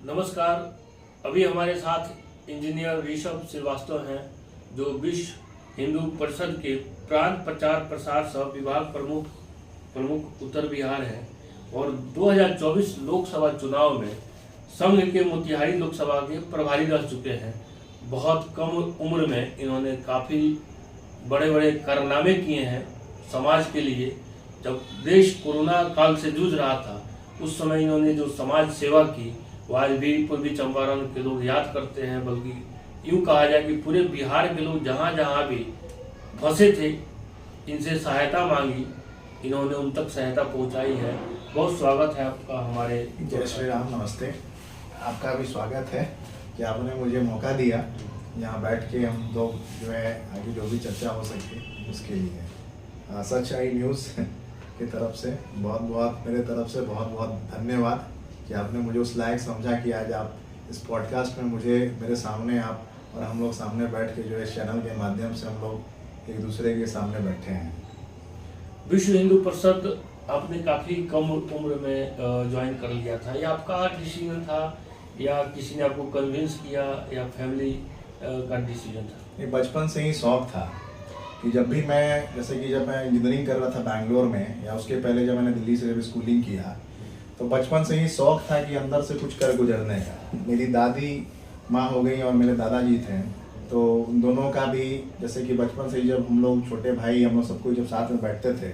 नमस्कार। अभी हमारे साथ इंजीनियर ऋषभ श्रीवास्तव हैं, जो विश्व हिंदू परिषद के प्रांत प्रचार प्रसार सह विभाग प्रमुख उत्तर बिहार हैं और 2024 लोकसभा चुनाव में संघ के मोतिहारी लोकसभा के प्रभारी रह चुके हैं। बहुत कम उम्र में इन्होंने काफ़ी बड़े बड़े कारनामे किए हैं समाज के लिए। जब देश कोरोना काल से जूझ रहा था, उस समय इन्होंने जो समाज सेवा की वो आज भी पूर्वी चंपारण के लोग याद करते हैं। बल्कि यूँ कहा जाए कि पूरे बिहार के लोग जहाँ जहाँ भी फंसे थे, इनसे सहायता मांगी, इन्होंने उन तक सहायता पहुँचाई है। बहुत स्वागत है आपका हमारे। जय श्री राम, नमस्ते। आपका भी स्वागत है कि आपने मुझे मौका दिया यहाँ बैठ के हम लोग जो है आगे जो भी चर्चा हो सके उसके लिए। सच्चाई न्यूज़ की तरफ से बहुत मेरे तरफ से बहुत धन्यवाद कि आपने मुझे उस लायक समझा कि आज आप इस पॉडकास्ट में मेरे सामने आप और हम लोग सामने बैठ के जो है चैनल के माध्यम से हम लोग एक दूसरे के सामने बैठे हैं। विश्व हिंदू परिषद आपने काफ़ी कम उम्र में ज्वाइन कर लिया था, या आपका डिसीजन था या किसी ने आपको कन्विंस किया या फैमिली का डिसीजन था? ये बचपन से ही शौक था कि जब भी मैं जब मैं इंजीनियरिंग कर रहा था बैंगलोर में, या उसके पहले जब मैंने दिल्ली से जब स्कूलिंग किया, तो बचपन से ही शौक था कि अंदर से कुछ कर गुजरने का। मेरी दादी माँ हो गई और मेरे दादाजी थे, तो उन दोनों का भी जैसे कि बचपन से ही जब हम लोग छोटे भाई हम लोग सबको जब साथ में बैठते थे,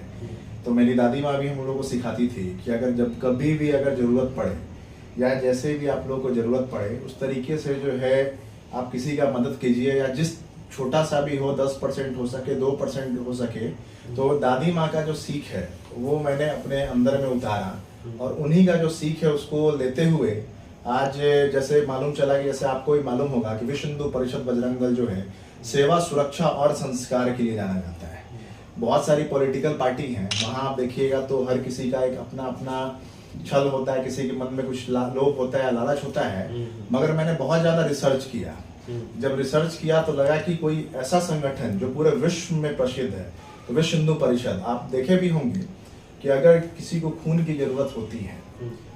तो मेरी दादी माँ भी हम लोगों को सिखाती थी कि अगर जब कभी भी अगर ज़रूरत पड़े या जैसे भी आप लोगों को ज़रूरत पड़े, उस तरीके से जो है आप किसी का मदद कीजिए, या जिस छोटा सा भी हो, 10% हो सके, 2% हो सके। तो दादी माँ का जो सीख है वो मैंने अपने अंदर में उतारा, और उन्हीं का जो सीख है उसको लेते हुए आज जैसे मालूम चला कि जैसे आपको भी मालूम होगा कि विश्व हिंदू परिषद बजरंग दल जो है सेवा, सुरक्षा और संस्कार के लिए जाना जाता है। बहुत सारी पॉलिटिकल पार्टी हैं, वहाँ आप देखिएगा तो हर किसी का एक अपना अपना छल होता है, किसी के मन में कुछ लोभ होता है, लालच होता है। मगर मैंने बहुत ज़्यादा रिसर्च किया। जब रिसर्च किया तो लगा कि कोई ऐसा संगठन जो पूरे विश्व में प्रसिद्ध है, तो विश्व हिंदू परिषद। आप देखे भी होंगे कि अगर किसी को खून की जरूरत होती है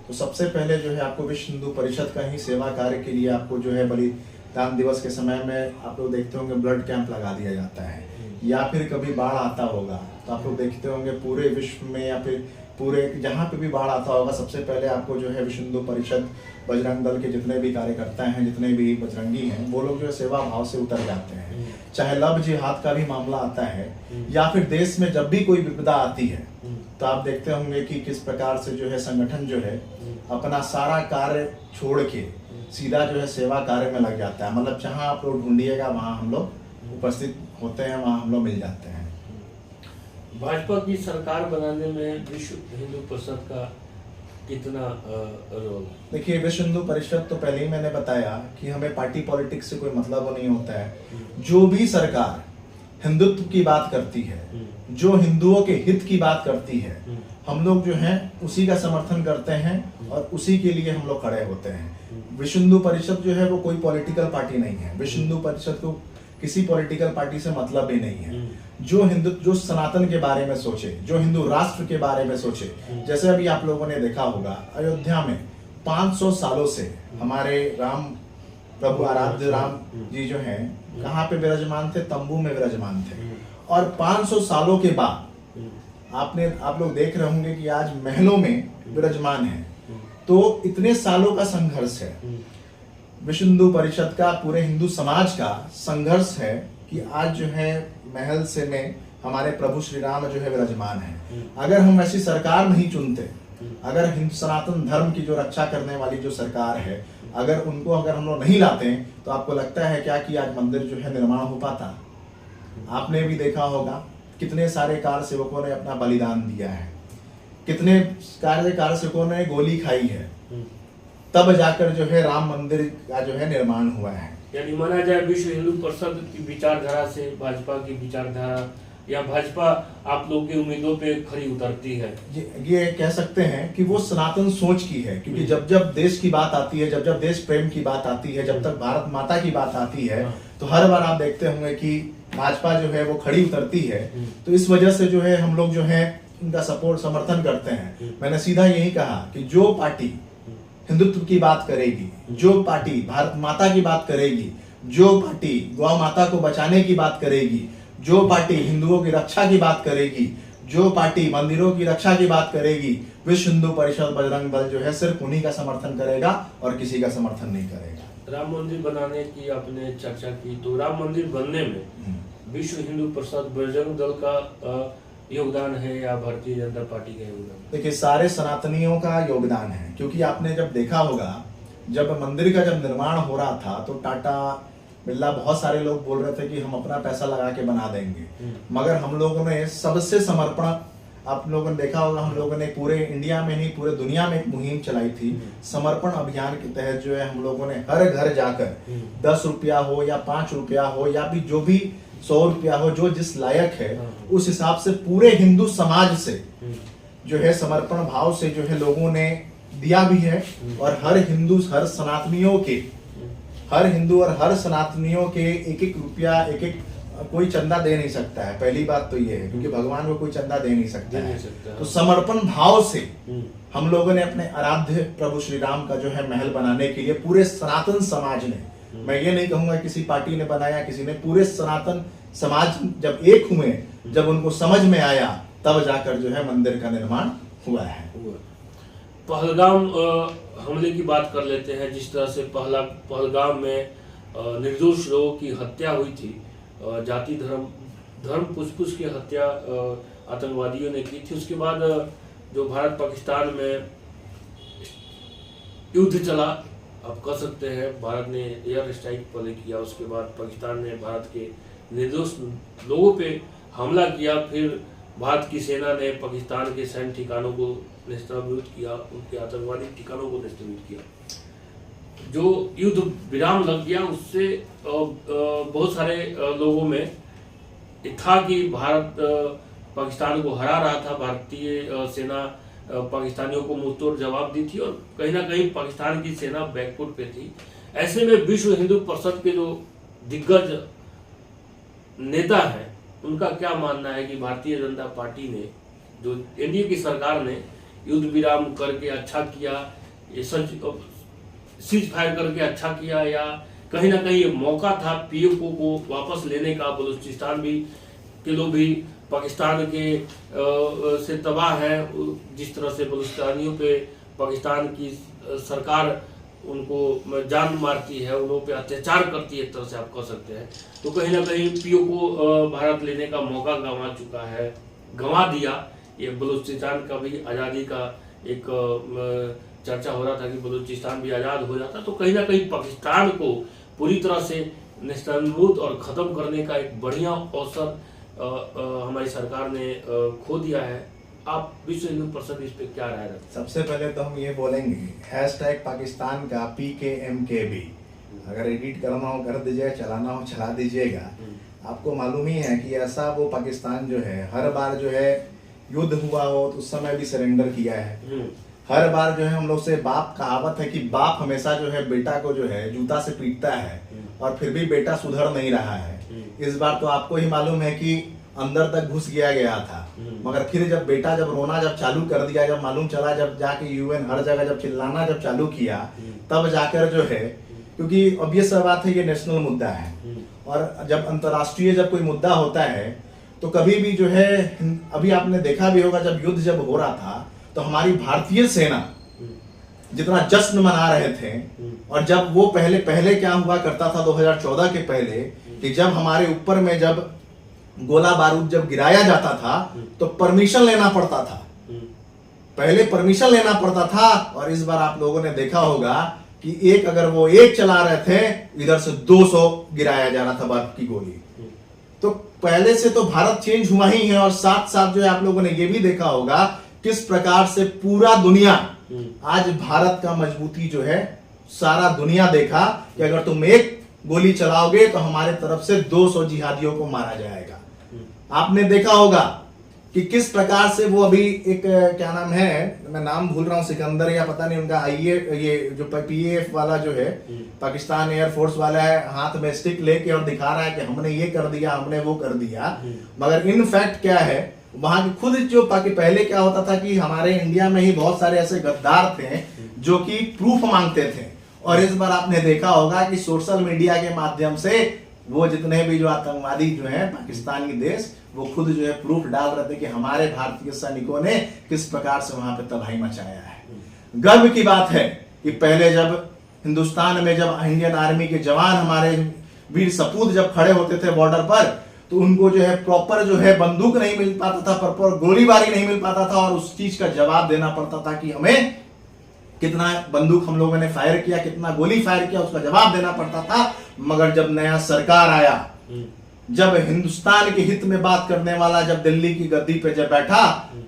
तो सबसे पहले जो है आपको विश्व हिंदू परिषद का ही सेवा कार्य के लिए आपको जो है बलिदान दिवस के समय में आप लोग देखते होंगे ब्लड कैंप लगा दिया जाता है। या फिर कभी बाढ़ आता होगा तो आप लोग देखते होंगे पूरे विश्व में या फिर पूरे जहाँ पे भी बाढ़ आता होगा, सबसे पहले आपको जो है विश्व हिंदू परिषद बजरंग दल के जितने भी कार्यकर्ता हैं, जितने भी बजरंगी हैं, वो लोग जो है सेवा भाव से उतर जाते हैं। चाहे लब जिहाद का भी मामला आता है, या फिर देश में जब भी कोई विपदा आती है, तो आप देखते होंगे कि किस प्रकार से जो है संगठन जो है अपना सारा कार्य छोड़ के सीधा जो है सेवा कार्य में लग जाता है। मतलब जहाँ आप लोग ढूंढिएगा वहाँ हम लोग उपस्थित होते हैं, वहाँ हम लोग मिल जाते हैं। भाजपा की सरकार बनाने में विश्व हिंदू परिषद का कितना रोल? देखिए, विश्व हिंदू परिषद तो पहले ही मैंने बताया कि हमें पार्टी पॉलिटिक्स से कोई मतलब नहीं होता है। जो भी सरकार हिंदुत्व की बात करती है, जो हिंदुओं के हित की बात करती है, हम लोग जो है उसी का समर्थन करते हैं और उसी के लिए हम लोग खड़े होते हैं। विश्व हिंदू परिषद जो है वो कोई पॉलिटिकल पार्टी नहीं है। विश्व हिंदू परिषद को किसी पॉलिटिकल पार्टी से मतलब भी नहीं है। जो सनातन के बारे में सोचे, जो हिंदू राष्ट्र के बारे में सोचे, जैसे अभी आप लोगों ने देखा होगा अयोध्या में 500 सालों से हमारे राम प्रभु आराध्य राम जी जो हैं कहाँ पे विराजमान थे? तंबू में विराजमान थे। और 500 सालों के बाद आप लोग देख रहे होंगे कि आज महलों में विराजमान है। तो इतने सालों का संघर्ष है, विश्व हिंदू परिषद का, पूरे हिंदू समाज का संघर्ष है कि आज जो है महल से में हमारे प्रभु श्री राम जो है विराजमान है। अगर हम ऐसी सरकार नहीं चुनते, अगर हिंदू सनातन धर्म की जो रक्षा करने वाली जो सरकार है, अगर हम लोग नहीं लाते, तो आपको लगता है क्या कि आज मंदिर जो है निर्माण हो पाता? आपने भी देखा होगा कितने सारे कार सेवकों ने अपना बलिदान दिया है, कितने कार सेवकों ने गोली खाई है, तब जाकर जो है राम मंदिर का जो है निर्माण हुआ है। यानी माना जाए विश्व हिंदू परिषद की विचारधारा से भाजपा की विचारधारा, या भाजपा आप लोग की उम्मीदों पे खरी उतरती है? ये कह सकते हैं कि वो सनातन सोच की है, क्योंकि जब देश की बात आती है, जब देश प्रेम की बात आती है, जब तक भारत माता की बात आती है, तो हर बार आप देखते होंगे कि भाजपा जो है वो खड़ी उतरती है। तो इस वजह से जो है हम लोग जो है इनका समर्थन करते हैं। मैंने सीधा यही कहा कि जो पार्टी हिंदुत्व की बात करेगी, जो पार्टी भारत माता की बात करेगी, जो पार्टी गौ माता को बचाने की बात करेगी, जो पार्टी हिंदुओं की रक्षा की बात करेगी, जो पार्टी मंदिरों की रक्षा की बात करेगी, विश्व हिंदू परिषद बजरंग दल जो है सिर्फ उन्हीं का समर्थन करेगा और किसी का समर्थन नहीं करेगा। राम मंदिर बनाने की आपने चर्चा की, तो राम मंदिर बनने में विश्व हिंदू परिषद बजरंग दल का योगदान है या भारतीय जनता पार्टी का योगदान? देखिए, सारे सनातनियों का योगदान है, क्योंकि आपने जब देखा होगा जब मंदिर का जब निर्माण हो रहा था तो टाटा बिरला बहुत सारे लोग बोल रहे थे कि हम अपना पैसा लगा के बना देंगे, मगर हम लोगों ने सबसे समर्पण, आप लोगों ने देखा होगा हम लोगों ने पूरे इंडिया में नहीं पूरे दुनिया में एक मुहिम चलाई थी समर्पण अभियान के तहत। जो है हम लोगों ने हर घर जाकर 10 रुपया हो या 5 रुपया हो या भी जो भी 100 रुपया हो, जो जिस लायक है उस हिसाब से पूरे हिंदू समाज से जो है समर्पण भाव से जो है लोगों ने दिया भी है। और हर हिंदू और हर सनातनियों के एक एक रुपया एक एक कोई चंदा दे नहीं सकता है। पहली बात तो ये है, क्योंकि भगवान को कोई चंदा दे नहीं सकता है। तो समर्पण भाव से हम लोगों ने अपने आराध्य प्रभु श्री राम का जो है महल बनाने के लिए पूरे सनातन समाज ने, मैं ये नहीं कहूंगा किसी पार्टी ने बनाया किसी ने, पूरे सनातन समाज जब एक हुए, जब उनको समझ में आया, तब जाकर जो है मंदिर का निर्माण हुआ है। पहलगाम हमले की बात कर लेते हैं। जिस तरह से पहलगाम में निर्दोष लोगों की हत्या हुई थी, जाति धर्म पूछ की हत्या आतंकवादियों ने की थी। उसके बाद जो भारत पाकिस्तान में युद्ध चला, आप कह सकते हैं भारत ने एयर स्ट्राइक पहले किया, उसके बाद पाकिस्तान ने भारत के निर्दोष लोगों पे हमला किया, फिर भारत की सेना ने पाकिस्तान के सैन्य ठिकानों को नेस्तनाबूद किया, उनके आतंकवादी ठिकानों को नेस्तनाबूद किया। जो युद्ध विराम लग गया, उससे बहुत सारे लोगों में था कि भारत पाकिस्तान को हरा रहा था, भारतीय सेना पाकिस्तानियों को मुंहतोड़ जवाब दी थी और कहीं ना कहीं पाकिस्तान की सेना बैकफुट पे थी। ऐसे में विश्व हिंदू परिषद के जो दिग्गज नेता हैं, उनका क्या मानना है कि भारतीय जनता पार्टी ने, जो एनडीए की सरकार ने युद्ध विराम करके अच्छा किया, ये सीज फायर करके अच्छा किया, या कहीं ना कहीं ये मौका था पीओके को वापस लेने का? बलूचिस्तान भी के लोग भी पाकिस्तान के से तबाह है, जिस तरह से बलूचिस्तानियों पे पाकिस्तान की सरकार उनको जान मारती है, उन पे अत्याचार करती है, एक तरह से आप कह सकते हैं। तो कहीं ना कहीं पीओके को भारत लेने का मौका गंवा दिया। ये बलूचिस्तान का भी आज़ादी का एक चर्चा हो रहा था कि बलूचिस्तान भी आज़ाद हो जाता, तो कहीं ना कहीं पाकिस्तान को पूरी तरह से नेस्तनाबूद और ख़त्म करने का एक बढ़िया अवसर हमारी सरकार ने खो दिया है। आप विश्व हिंदू परिषद इस पे क्या राय रखते हैं? सबसे पहले तो हम ये बोलेंगे #पाकिस्तान का PKMKB, अगर एडिट करना हो कर दीजिए, चलाना हो चला दीजिएगा। आपको मालूम ही है कि ऐसा वो पाकिस्तान जो है हर बार जो है युद्ध हुआ हो तो उस समय भी सरेंडर किया है। हर बार जो है हम लोग से बाप कहावत है कि बाप हमेशा जो है बेटा को जो है जूता से पीटता है और फिर भी बेटा सुधर नहीं रहा है। इस बार तो आपको ही मालूम है कि अंदर तक घुस गया था, मगर फिर जब बेटा जब रोना जब चालू कर दिया, जब मालूम चला, जब जाके UN हर जगह जब चिल्लाना जब चालू किया, तब जाकर जो है, क्योंकि ऑब्वियस बात है ये नेशनल मुद्दा है, और जब अंतर्राष्ट्रीय जब कोई मुद्दा होता है तो कभी भी जो है, अभी आपने देखा भी होगा जब युद्ध जब हो रहा था तो हमारी भारतीय सेना जितना जश्न मना रहे थे, और जब वो पहले क्या हुआ करता था 2014 के पहले, कि जब हमारे ऊपर में जब गोला बारूद जब गिराया जाता था तो परमिशन लेना पड़ता था, पहले परमिशन लेना पड़ता था। और इस बार आप लोगों ने देखा होगा कि अगर वो एक चला रहे थे, इधर से 200 गिराया जा रहा था बर्फ की गोली। तो पहले से तो भारत चेंज हुआ ही है, और साथ साथ जो है आप लोगों ने ये भी देखा होगा किस प्रकार से पूरा दुनिया आज भारत का मजबूती जो है, सारा दुनिया देखा कि अगर तुम एक गोली चलाओगे तो हमारे तरफ से 200 जिहादियों को मारा जाएगा। आपने देखा होगा कि किस प्रकार से वो अभी एक क्या नाम है, मैं नाम भूल रहा हूं, सिकंदर या पता नहीं उनका, ये जो PAF वाला जो है, पाकिस्तान एयरफोर्स वाला है, हाथ में स्टिक लेके और दिखा रहा है कि हमने ये कर दिया, हमने वो कर दिया। मगर इन फैक्ट क्या है, वहां की खुद जो पहले क्या होता था कि हमारे इंडिया में ही बहुत सारे ऐसे गद्दार थे जो कि प्रूफ मांगते थे। और इस बार आपने देखा होगा कि सोशल मीडिया के माध्यम से वो जितने भी जो आतंकवादी जो हैं पाकिस्तानी देश, वो खुद जो है प्रूफ डाल रहे थे कि हमारे भारतीय सैनिकों ने किस प्रकार से वहां पे तबाही मचाया है। गर्व की बात है कि पहले जब हिंदुस्तान में जब इंडियन आर्मी के जवान हमारे वीर सपूत जब खड़े होते थे बॉर्डर पर, तो उनको जो है प्रॉपर जो है बंदूक नहीं मिल पाता था, प्रॉपर गोलीबारी नहीं मिल पाता था, और उस चीज का जवाब देना पड़ता था कि हमें कितना बंदूक हम लोगों ने फायर किया, कितना गोली फायर किया, उसका जवाब देना पड़ता था। मगर जब नया सरकार आया, जब हिंदुस्तान के हित में बात करने वाला जब दिल्ली की गद्दी पे जब बैठा,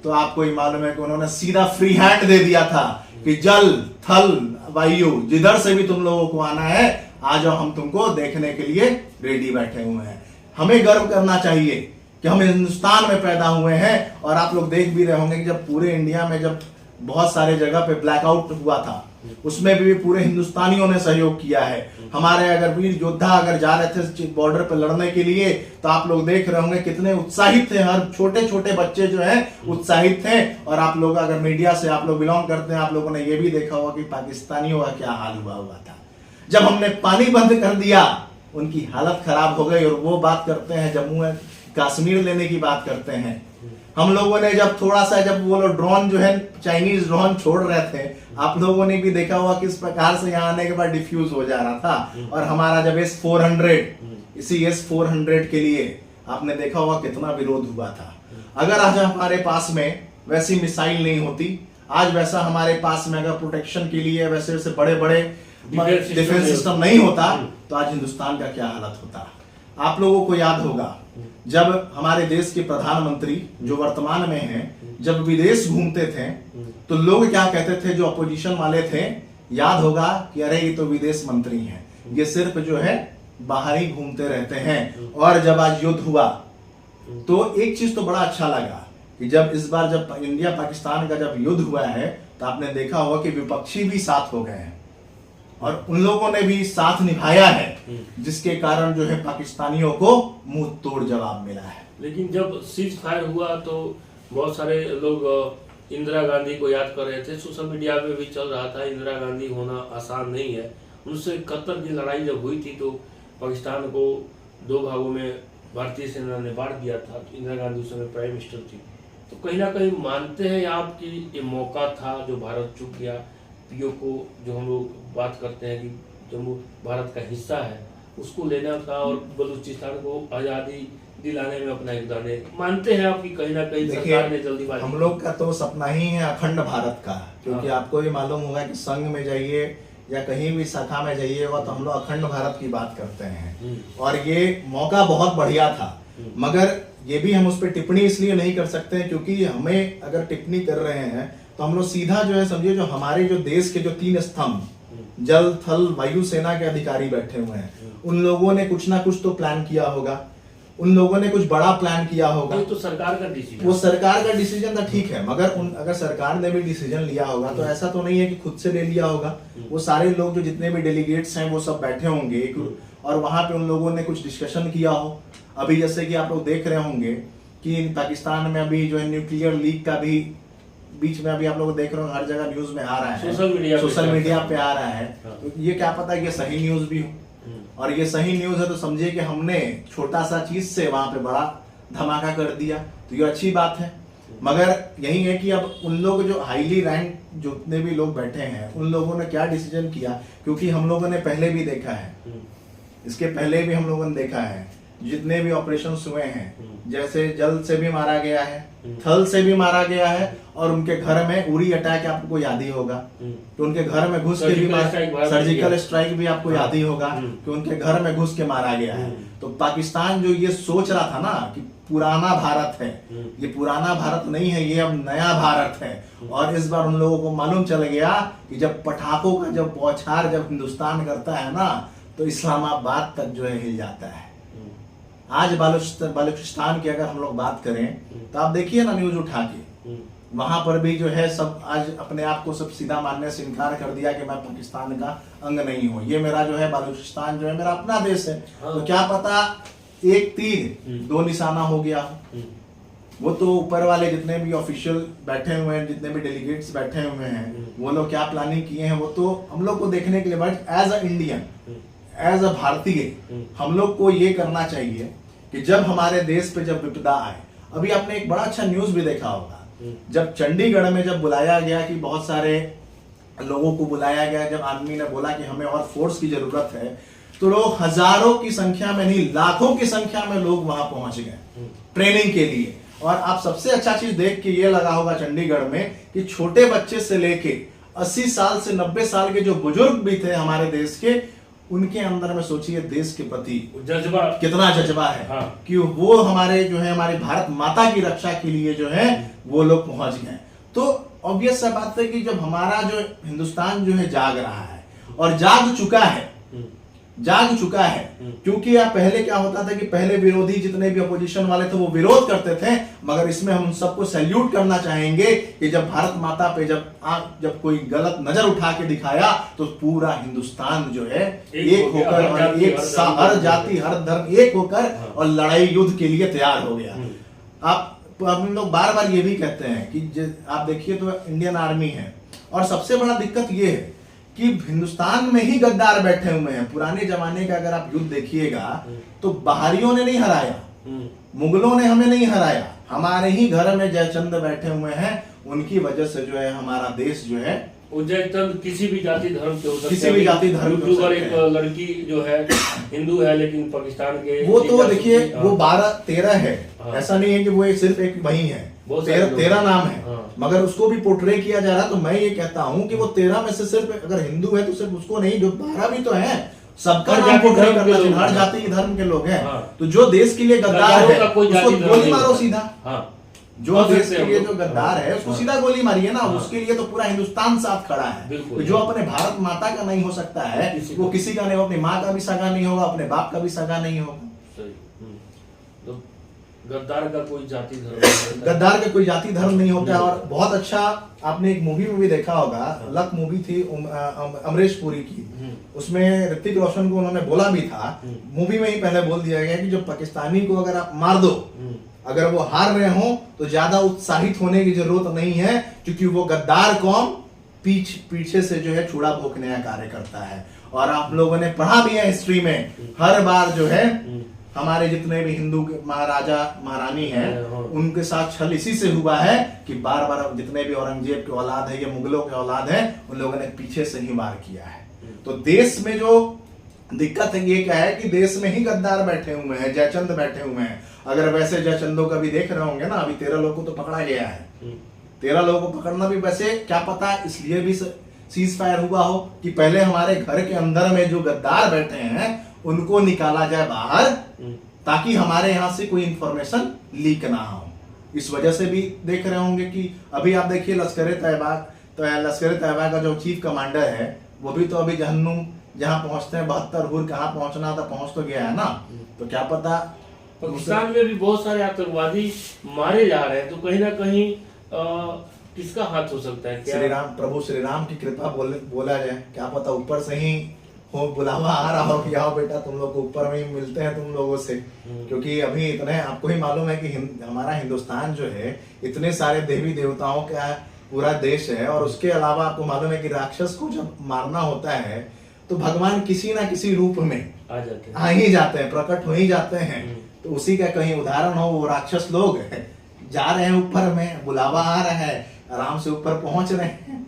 तो आपको ही मालूम है कि उन्होंने सीधा फ्री हैंड दे दिया था कि जल थल वायु जिधर से भी तुम लोगों को आना है आ जाओ, हम तुमको देखने के लिए रेडी बैठे हुए हैं। हमें गर्व करना चाहिए कि हम हिंदुस्तान में पैदा हुए हैं। और आप लोग देख भी रहे होंगे कि जब पूरे इंडिया में जब बहुत सारे जगह पे ब्लैकआउट हुआ था, उसमें भी पूरे हिंदुस्तानियों ने सहयोग किया है। हमारे अगर वीर योद्धा अगर जा रहे थे बॉर्डर पे लड़ने के लिए, तो आप लोग देख रहे होंगे कितने उत्साहित थे, हर छोटे छोटे बच्चे जो हैं उत्साहित थे। और आप लोग अगर मीडिया से आप लोग बिलोंग करते हैं, आप लोगों ने ये भी देखा होगा कि पाकिस्तानियों का क्या हाल हुआ था। जब हमने पानी बंद कर दिया, उनकी हालत खराब हो गई। और वो बात करते हैं जम्मू कश्मीर लेने की बात करते हैं। हम लोगों ने जब थोड़ा सा जब वो लोग ड्रोन जो है चाइनीज ड्रोन छोड़ रहे थे, आप लोगों ने भी देखा होगा किस प्रकार से यहाँ आने के बाद डिफ्यूज हो जा रहा था। और हमारा जब S-400, इसी S-400 के लिए आपने देखा होगा कितना विरोध हुआ था। अगर आज हमारे पास में वैसी मिसाइल नहीं होती, आज वैसा हमारे पास में अगर प्रोटेक्शन के लिए वैसे वैसे बड़े बड़े डिफेंस सिस्टम नहीं होता, तो आज हिंदुस्तान का क्या हालत होता। आप लोगों को याद होगा जब हमारे देश के प्रधानमंत्री जो वर्तमान में हैं, जब विदेश घूमते थे, तो लोग क्या कहते थे, जो अपोजिशन वाले थे, याद होगा कि अरे ये तो विदेश मंत्री हैं, ये सिर्फ जो है बाहर ही घूमते रहते हैं। और जब आज युद्ध हुआ, तो एक चीज तो बड़ा अच्छा लगा कि जब इस बार जब इंडिया पाकिस्तान का जब युद्ध हुआ है, तो आपने देखा होगा कि विपक्षी भी साथ हो गए हैं और उन लोगों ने भी साथ निभाया है, जिसके कारण जो है पाकिस्तानियों को मुंह तोड़ जवाब मिला है। लेकिन जब सीज फायर हुआ तो बहुत सारे लोग इंदिरा गांधी को याद कर रहे थे, सोशल मीडिया पे भी चल रहा था इंदिरा गांधी होना आसान नहीं है। उनसे 71 की लड़ाई जब हुई थी तो पाकिस्तान को 2 भागों में भारतीय सेना ने बांट दिया था। तो इंदिरा गांधी उस समय प्राइम मिनिस्टर थी। तो कहीं ना कहीं मानते हैं आप कि ये मौका था जो भारत चूक गया, पीओ को जो हम लोग बात करते हैं कि जम्मू भारत का हिस्सा है, उसको लेना था और बलूचिस्तान को आज़ादी दिलाने में अपना योगदान है। मानते हैं आप कि कहीं ना कहीं सरकार ने जल्दीबाजी, हम लोग का तो सपना ही है अखंड भारत का, क्योंकि आपको भी मालूम होगा कि संघ में जाइए या कहीं भी शाखा में जाइएगा तो हम लोग अखंड भारत की बात करते हैं। और ये मौका बहुत बढ़िया था, मगर ये भी हम उस पर टिप्पणी इसलिए नहीं कर सकते हैं क्योंकि हमें अगर टिप्पणी कर रहे हैं तो हम लोग सीधा जो है समझिए, जो हमारे जो देश के जो 3 स्तंभ जल थल वायु सेना के अधिकारी बैठे हुए हैं, उन लोगों ने कुछ ना कुछ तो प्लान किया होगा, उन लोगों ने कुछ बड़ा प्लान किया होगा। तो सरकार का डिसीजन, वो सरकार का डिसीजन था, ठीक है, मगर अगर सरकार ने भी डिसीजन लिया होगा तो ऐसा तो नहीं है कि खुद से ले लिया होगा। वो सारे लोग जो जितने भी डेलीगेट्स हैं वो सब बैठे होंगे और वहां पे उन लोगों ने कुछ डिस्कशन किया हो। अभी जैसे कि आप लोग देख रहे होंगे कि पाकिस्तान में अभी जो है न्यूक्लियर लीक का भी बीच में अभी आप लोग देख रहे हो, हर जगह न्यूज में आ रहा है, सोशल मीडिया पे आ रहा है। तो ये क्या पता है ये सही न्यूज भी हो, और ये सही न्यूज है तो समझिए कि हमने छोटा सा चीज से वहां पे बड़ा धमाका कर दिया, तो ये अच्छी बात है। मगर यही है कि अब उन लोग जो हाईली रैंक जितने भी लोग बैठे हैं, उन लोगों ने क्या डिसीजन किया, क्योंकि हम लोगों ने पहले भी देखा है, इसके पहले भी हम लोगों ने देखा है जितने भी ऑपरेशन हुए हैं, जैसे जल से भी मारा गया है, थल से भी मारा गया है, और उनके घर में उरी अटैक आपको याद ही होगा कि उनके घर में घुस के भी सर्जिकल स्ट्राइक भी आपको याद ही होगा कि उनके घर में घुस के मारा गया है। तो पाकिस्तान जो ये सोच रहा था ना कि पुराना भारत है, ये पुराना भारत नहीं है, ये अब नया भारत है। और इस बार उन लोगों को मालूम चल गया कि जब पटाखों का जब बौछार जब हिंदुस्तान करता है ना, तो इस्लामाबाद तक जो है हिल जाता है। आज बालूचिस्तान की अगर हम लोग बात करें तो आप देखिए ना न्यूज उठा के, वहां पर भी जो है सब आज अपने आप को सब सीधा मानने से इनकार कर दिया कि मैं पाकिस्तान का अंग नहीं हूं, ये मेरा जो है बालूचिस्तान जो है मेरा अपना देश है। तो क्या पता एक तीर 2 निशाना हो गया हो। वो तो ऊपर वाले जितने भी ऑफिशियल बैठे हुए हैं, जितने भी डेलीगेट्स बैठे हुए हैं, वो लोग क्या प्लानिंग किए हैं वो तो हम लोग को देखने के लिए, but as a Indian, as a भारतीय, हम लोग को ये करना चाहिए कि जब हमारे देश पे जब विपदा आए, अभी आपने एक बड़ा अच्छा न्यूज भी देखा होगा, जब चंडीगढ़ में जब बुलाया गया कि बहुत सारे लोगों को बुलाया गया, जब आदमी ने बोला कि हमें और फोर्स की जरूरत है, तो लोग हजारों की संख्या में नहीं, लाखों की संख्या में लोग वहां पहुंच गए ट्रेनिंग के लिए। और आप सबसे अच्छा चीज देख के ये लगा होगा चंडीगढ़ में कि छोटे बच्चे से लेके 80 साल से 90 साल के जो बुजुर्ग भी थे हमारे देश के, उनके अंदर में सोचिए देश के प्रति जज्बा, कितना जज्बा है। हाँ। कि वो हमारे जो है हमारी भारत माता की रक्षा के लिए जो है वो लोग पहुंच गए। तो ऑब्वियस सा बात है कि जब हमारा जो हिंदुस्तान जो है जाग रहा है और जाग चुका है, क्योंकि आप पहले क्या होता था कि पहले विरोधी जितने भी अपोजिशन वाले थे वो विरोध करते थे, मगर इसमें हम सबको सैल्यूट करना चाहेंगे कि जब भारत माता पे जब कोई गलत नजर उठा के दिखाया तो पूरा हिंदुस्तान जो है एक होकर और हर जाति हर धर्म एक होकर और लड़ाई युद्ध के लिए तैयार हो गया। हम लोग बार बार ये भी कहते हैं कि आप देखिए तो इंडियन आर्मी है, और सबसे बड़ा दिक्कत ये है कि हिंदुस्तान में ही गद्दार बैठे हुए हैं। पुराने जमाने का अगर आप युद्ध देखिएगा तो बाहरियों ने नहीं हराया, मुगलों ने हमें नहीं हराया, हमारे ही घर में जयचंद बैठे हुए हैं, उनकी वजह से जो है हमारा देश जो है जयचंद किसी भी जाति धर्म के हो सकते हैं। किसी भी जाति धर्म के हो सकते एक लड़की जो है हिंदू है लेकिन पाकिस्तान के, वो तो देखिए वो 12-13 है, ऐसा नहीं है कि वो सिर्फ एक वही है, 13 नाम है, मगर उसको भी पोर्ट्रे किया जा रहा है। तो मैं ये कहता हूँ कि वो 13 में से सिर्फ अगर हिंदू है तो सिर्फ उसको नहीं, जो 12 भी तो है, सबका नाम पोर्ट्रे करना चाहिए, हर जाति धर्म के लोग हैं। तो जो देश के लिए गद्दार है उसको गोली मारो सीधा, जो देश के लिए जो गद्दार है उसको सीधा गोली मारिए ना, उसके लिए तो पूरा हिंदुस्तान साथ खड़ा है। तो जो अपने भारत माता का नहीं हो सकता है वो किसी का नहीं, अपनी माँ का भी सगा नहीं होगा, अपने बाप का भी सगा नहीं होगा। तो गद्दार का कोई जाति धर्म नहीं होता। और बहुत अच्छा आपने एक मूवी में भी देखा होगा, लक मूवी थी अमरीश पुरी की, उसमें ऋतिक रोशन को उन्होंने बोला भी था, मूवी में ही पहले बोल दिया गया कि जो पाकिस्तानी को अगर आप मार दो, अगर वो हार रहे हो तो ज्यादा उत्साहित होने की जरूरत नहीं है, क्योंकि वो गद्दार कौम पीछे से जो है चूड़ा भोंकने का कार्य करता है। और आप लोगों ने पढ़ा भी है हिस्ट्री में, हर बार जो है हमारे जितने भी हिंदू महाराजा महारानी हैं उनके साथ छल इसी से हुआ है कि बार बार जितने भी औरंगजेब के औलाद है या मुगलों के औलाद है उन लोगों ने पीछे से ही वार किया है। तो देश में जो दिक्कत है ये क्या है कि देश में ही गद्दार बैठे हुए हैं, जयचंद बैठे हुए हैं। अगर वैसे जयचंदों का भी देख रहे होंगे ना, अभी 13 लोगों को तो पकड़ा गया है, 13 लोगों को पकड़ना भी वैसे क्या पता इसलिए भी सीज फायर हुआ हो कि पहले हमारे घर के अंदर में जो गद्दार बैठे हैं उनको निकाला जाए बाहर, ताकि हमारे यहाँ से कोई इंफॉर्मेशन लीक ना हो। इस वजह से भी देख रहे होंगे कि अभी आप देखिए लश्कर तैयबा का जो चीफ कमांडर है वो भी तो अभी जहन्नुम जहाँ पहुंचते हैं 72 हुर, कहाँ पहुंचना था पहुंच तो गया है ना। तो क्या पता पाकिस्तान में भी बहुत सारे आतंकवादी मारे जा रहे हैं, तो कहीं ना कहीं किसका हाथ हो सकता है? क्या प्रभु श्री राम की कृपा बोला जाए, क्या पता ऊपर से ही हो बुलावा आ रहा हो कि आओ बेटा तुम लोग ऊपर में ही मिलते हैं तुम लोगों से। क्योंकि अभी इतने आपको ही मालूम है कि हमारा हिंदुस्तान जो है इतने सारे देवी देवताओं का पूरा देश है, और उसके अलावा आपको मालूम है कि राक्षस को जब मारना होता है तो भगवान किसी ना किसी रूप में आ ही जाते हैं, प्रकट हो ही जाते हैं। तो उसी का कहीं उदाहरण हो, वो राक्षस लोग जा रहे हैं ऊपर में, बुलावा आ रहा है, आराम से ऊपर पहुंच रहे हैं।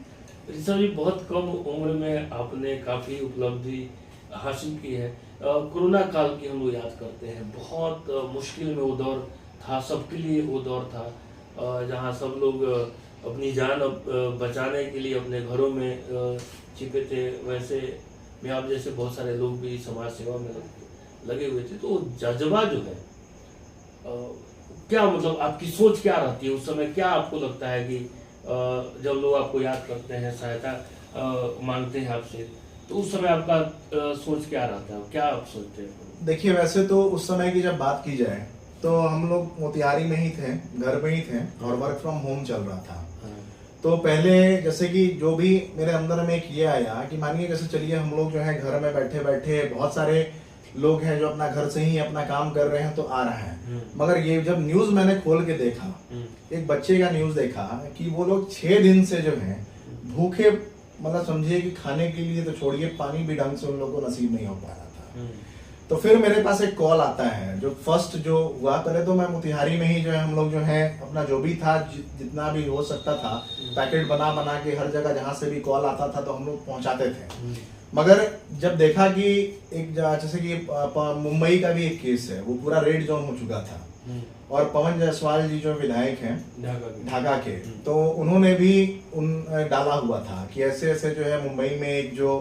ऋषभ जी, बहुत कम उम्र में आपने काफी उपलब्धि हासिल की है। कोरोना काल की हम लोग याद करते हैं, बहुत मुश्किल में वो दौर था, सबके लिए वो दौर था, जहां सब लोग अपनी जान बचाने के लिए अपने घरों में छिपे थे। वैसे में आप जैसे बहुत सारे लोग भी समाज सेवा में लगे हुए थे। तो जज्बा जो है क्या, मतलब आपकी सोच क्या रहती है उस समय? क्या आपको लगता है कि जब लोग आपको याद करते हैं, सहायता मांगते हैं आपसे, तो उस समय आपका सोच क्या रहता है, क्या आप सोचते हैं? देखिए, वैसे तो उस समय की जब बात की जाए तो हम लोग मोतिहारी में ही थे, घर में ही थे, और वर्क फ्रॉम होम चल रहा था। तो पहले जैसे कि जो भी मेरे अंदर में एक ये आया कि मानिए जैसे चलिए हम लोग जो है घर में बैठे बैठे बहुत सारे लोग हैं जो अपना घर से ही अपना काम कर रहे हैं तो आ रहा है। मगर ये जब न्यूज मैंने खोल के देखा, एक बच्चे का न्यूज देखा कि वो लोग 6 दिन से जो है भूखे, मतलब समझिए कि खाने के लिए तो छोड़िए, पानी भी ढंग से उन लोगों को नसीब नहीं हो पा रहा था। तो फिर मेरे पास एक कॉल आता है, जो फर्स्ट जो हुआ, पहले तो मैं मोतिहारी में ही जो है हम लोग जो है अपना जो भी था जितना भी हो सकता था पैकेट बना बना के हर जगह जहाँ से भी कॉल आता था तो हम लोग पहुंचाते थे। मगर जब देखा कि एक जैसे कि मुंबई का भी एक केस है, वो पूरा रेड जोन हो चुका था और पवन जायसवाल जी जो विधायक हैं ढाका के, तो उन्होंने भी डाला हुआ था कि ऐसे ऐसे जो है मुंबई में एक जो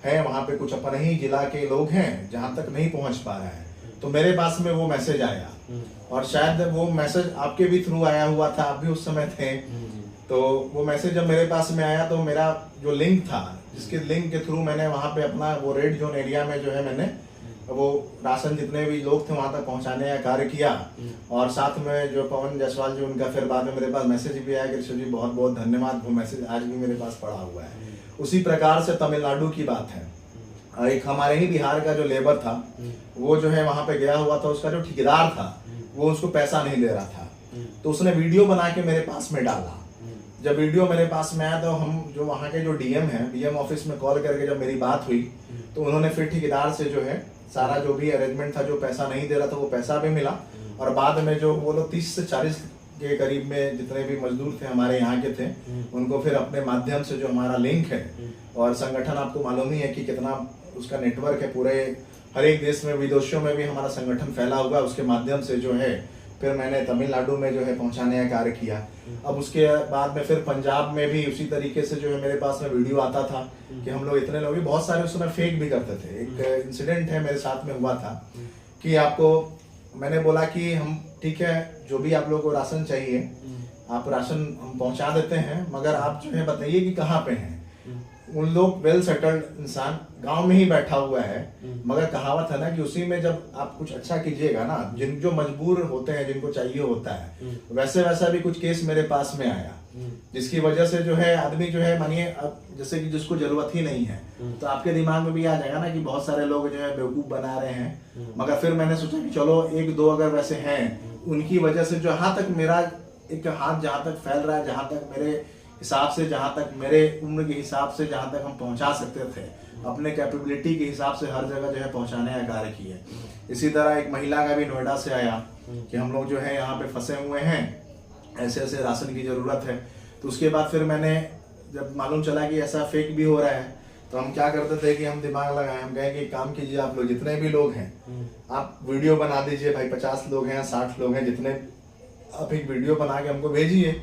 है वहाँ पे कुछ अपने ही जिला के लोग हैं जहाँ तक नहीं पहुँच पा रहा है। तो मेरे पास में वो मैसेज आया और शायद वो मैसेज आपके भी थ्रू आया हुआ था, आप भी उस समय थे। तो वो मैसेज जब मेरे पास में आया तो मेरा जो लिंक था, जिसके लिंक के थ्रू मैंने वहाँ पे अपना वो रेड जोन एरिया में जो है मैंने वो राशन जितने भी लोग थे वहाँ तक पहुँचाने का कार्य किया। और साथ में जो पवन जायसवाल जी, उनका फिर बाद में मेरे पास मैसेज भी आया कि ऋषभ जी बहुत बहुत धन्यवाद, वो मैसेज आज भी मेरे पास पड़ा हुआ है। उसी प्रकार से तमिलनाडु की बात है, एक हमारे ही बिहार का जो लेबर था वो जो है वहाँ पे गया हुआ था, उसका जो ठेकेदार था वो उसको पैसा नहीं दे रहा था, तो उसने वीडियो बना के मेरे पास में डाला। जब वीडियो मेरे पास में आया तो हम जो वहाँ के जो डीएम हैं, डीएम ऑफिस में कॉल करके जब मेरी बात हुई तो उन्होंने फिर ठेकेदार से जो है सारा जो भी अरेंजमेंट था, जो पैसा नहीं दे रहा था वो पैसा भी मिला। और बाद में जो वो लोग 30 से 40 के करीब में जितने भी मजदूर थे हमारे यहाँ के थे, उनको फिर अपने माध्यम से जो हमारा लिंक है और संगठन आपको मालूम ही है कि कितना उसका नेटवर्क है, पूरे हर एक देश में विदेशों में भी हमारा संगठन फैला हुआ है, उसके माध्यम से जो है फिर मैंने तमिलनाडु में जो है पहुंचाने का कार्य किया। अब उसके बाद में फिर पंजाब में भी उसी तरीके से जो है मेरे पास में वीडियो आता था कि हम लोग इतने लोग, बहुत सारे उस समय फेक भी करते थे। एक इंसिडेंट है मेरे साथ में हुआ था कि आपको मैंने बोला कि हम ठीक है जो भी आप लोगों को राशन चाहिए आप राशन हम पहुंचा देते हैं, मगर आप जो है बताइए कि कहाँ पे हैं। उन लोग वेल सेटल्ड इंसान गांव में ही बैठा हुआ है, मगर कहावत है ना कि उसी में जब आप कुछ अच्छा कीजिएगा ना, जिन जो मजबूर होते हैं, जिनको चाहिए होता है, वैसे वैसा भी कुछ केस मेरे पास में आया, जिसकी वजह से जो है आदमी जो है मानिए अब जैसे कि जिसको जरूरत ही नहीं है तो आपके दिमाग में भी आ जाएगा ना कि बहुत सारे लोग जो है बेवकूफ बना रहे हैं। मगर फिर मैंने सोचा कि चलो एक दो अगर वैसे हैं, उनकी वजह से जो जहाँ तक मेरा एक हाथ जहाँ तक फैल रहा है, जहाँ तक मेरे हिसाब से, जहाँ तक मेरे उम्र के हिसाब से जहाँ तक हम पहुँचा सकते थे, अपने कैपेबिलिटी के हिसाब से हर जगह जो है पहुँचाने का कार्य किए। इसी तरह एक महिला का भी नोएडा से आया कि हम लोग जो है यहाँ पे फंसे हुए हैं, ऐसे ऐसे राशन की ज़रूरत है। तो उसके बाद फिर मैंने जब मालूम चला कि ऐसा फेक भी हो रहा है तो हम क्या करते थे कि हम दिमाग लगाए, हम कहें कि काम कीजिए, आप लोग जितने भी लोग हैं आप वीडियो बना दीजिए, भाई 50 लोग हैं 60 लोग हैं, जितने आप एक वीडियो बना के हमको भेजिए।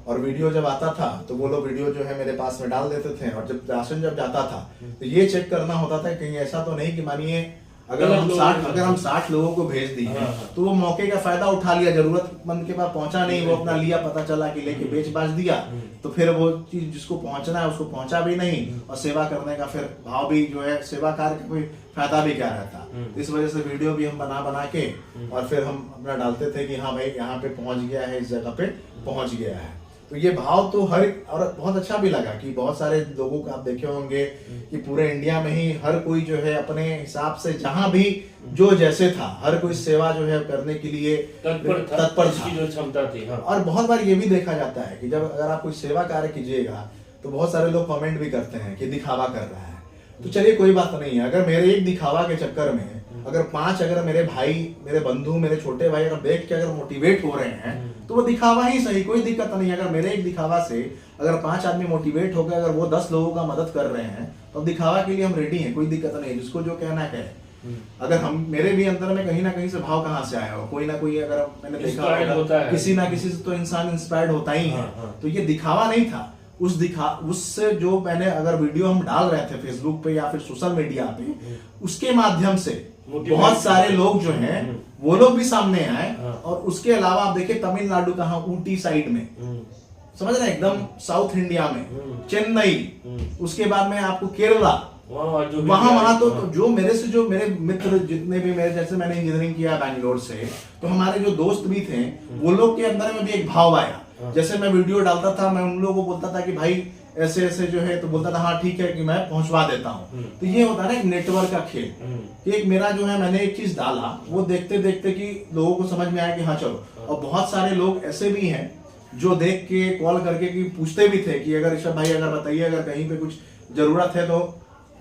और वीडियो जब आता था तो वो लोग वीडियो जो है मेरे पास में डाल देते थे। और जब राशन जब जाता था तो ये चेक करना होता था कहीं ऐसा तो नहीं कि मानिए अगर हम 60 लोगों को भेज दिए तो वो मौके का फायदा उठा लिया, जरूरतमंद के पास पहुंचा नहीं, वो अपना लिया, पता चला कि लेके बेच बाच दिया, तो फिर वो चीज जिसको पहुंचना है उसको पहुंचा भी नहीं और सेवा करने का फिर भाव भी जो है सेवा कार्य का कोई फायदा भी क्या रहता। इस वजह से वीडियो भी हम बना के और फिर हम अपना डालते थे कि हाँ भाई यहाँ पे पहुंच गया है, इस जगह पे पहुंच गया है। तो ये भाव तो हर, और बहुत अच्छा भी लगा कि बहुत सारे लोगों को आप देखे होंगे कि पूरे इंडिया में ही हर कोई जो है अपने हिसाब से जहां भी जो जैसे था, हर कोई सेवा जो है करने के लिए तत्पर था, जो क्षमता थी। हाँ। और बहुत बार ये भी देखा जाता है कि जब अगर आप कोई सेवा कार्य कीजिएगा तो बहुत सारे लोग कमेंट भी करते हैं कि दिखावा कर रहा है। तो चलिए कोई बात नहीं है, अगर मेरे एक दिखावा के चक्कर में अगर 5 अगर मेरे भाई, मेरे बंधु, मेरे छोटे भाई अगर देख के अगर मोटिवेट हो रहे हैं तो वो दिखावा ही सही, कोई दिक्कत नहीं। अगर मेरे एक दिखावा से अगर 5 आदमी मोटिवेट होकर अगर वो 10 लोगों का मदद कर रहे हैं तो दिखावा के लिए हम रेडी हैं, कोई दिक्कत नहीं है, जिसको जो कहना कहे। अगर हम, मेरे भी अंदर में कहीं ना कहीं से भाव कहाँ से आया हो, कोई ना कोई अगर मैंने देखा होगा किसी ना किसी से तो इंसान इंस्पायर्ड होता ही है। तो ये दिखावा नहीं था, उससे जो मैंने अगर वीडियो हम डाल रहे थे फेसबुक पे या फिर सोशल मीडिया पे, उसके माध्यम से बहुत सारे लोग जो हैं वो लोग भी सामने आए। और उसके अलावा आप देखिए तमिलनाडु कहाँ, ऊटी साइड में, समझ रहे हैं, एकदम साउथ इंडिया में चेन्नई, उसके बाद में आपको केरला, वहां तो जो मेरे से जो मेरे मित्र जितने भी मेरे, जैसे मैंने इंजीनियरिंग किया बैंगलोर से, तो हमारे जो दोस्त भी थे वो लोग के अंदर में भी एक भाव आया। जैसे मैं वीडियो डालता था मैं उन लोगों को बोलता था कि भाई ऐसे ऐसे जो है, तो बोलता था हाँ ठीक है कि मैं पहुंचवा देता हूँ। तो ये होता है ना एक नेटवर्क का खेल कि एक मेरा जो है, मैंने एक चीज डाला, वो देखते देखते कि लोगों को समझ में आया कि हाँ चलो। और बहुत सारे लोग ऐसे भी हैं जो देख के कॉल करके कि पूछते भी थे कि अगर ऋषभ भाई अगर बताइए, अगर कहीं पे कुछ जरूरत है तो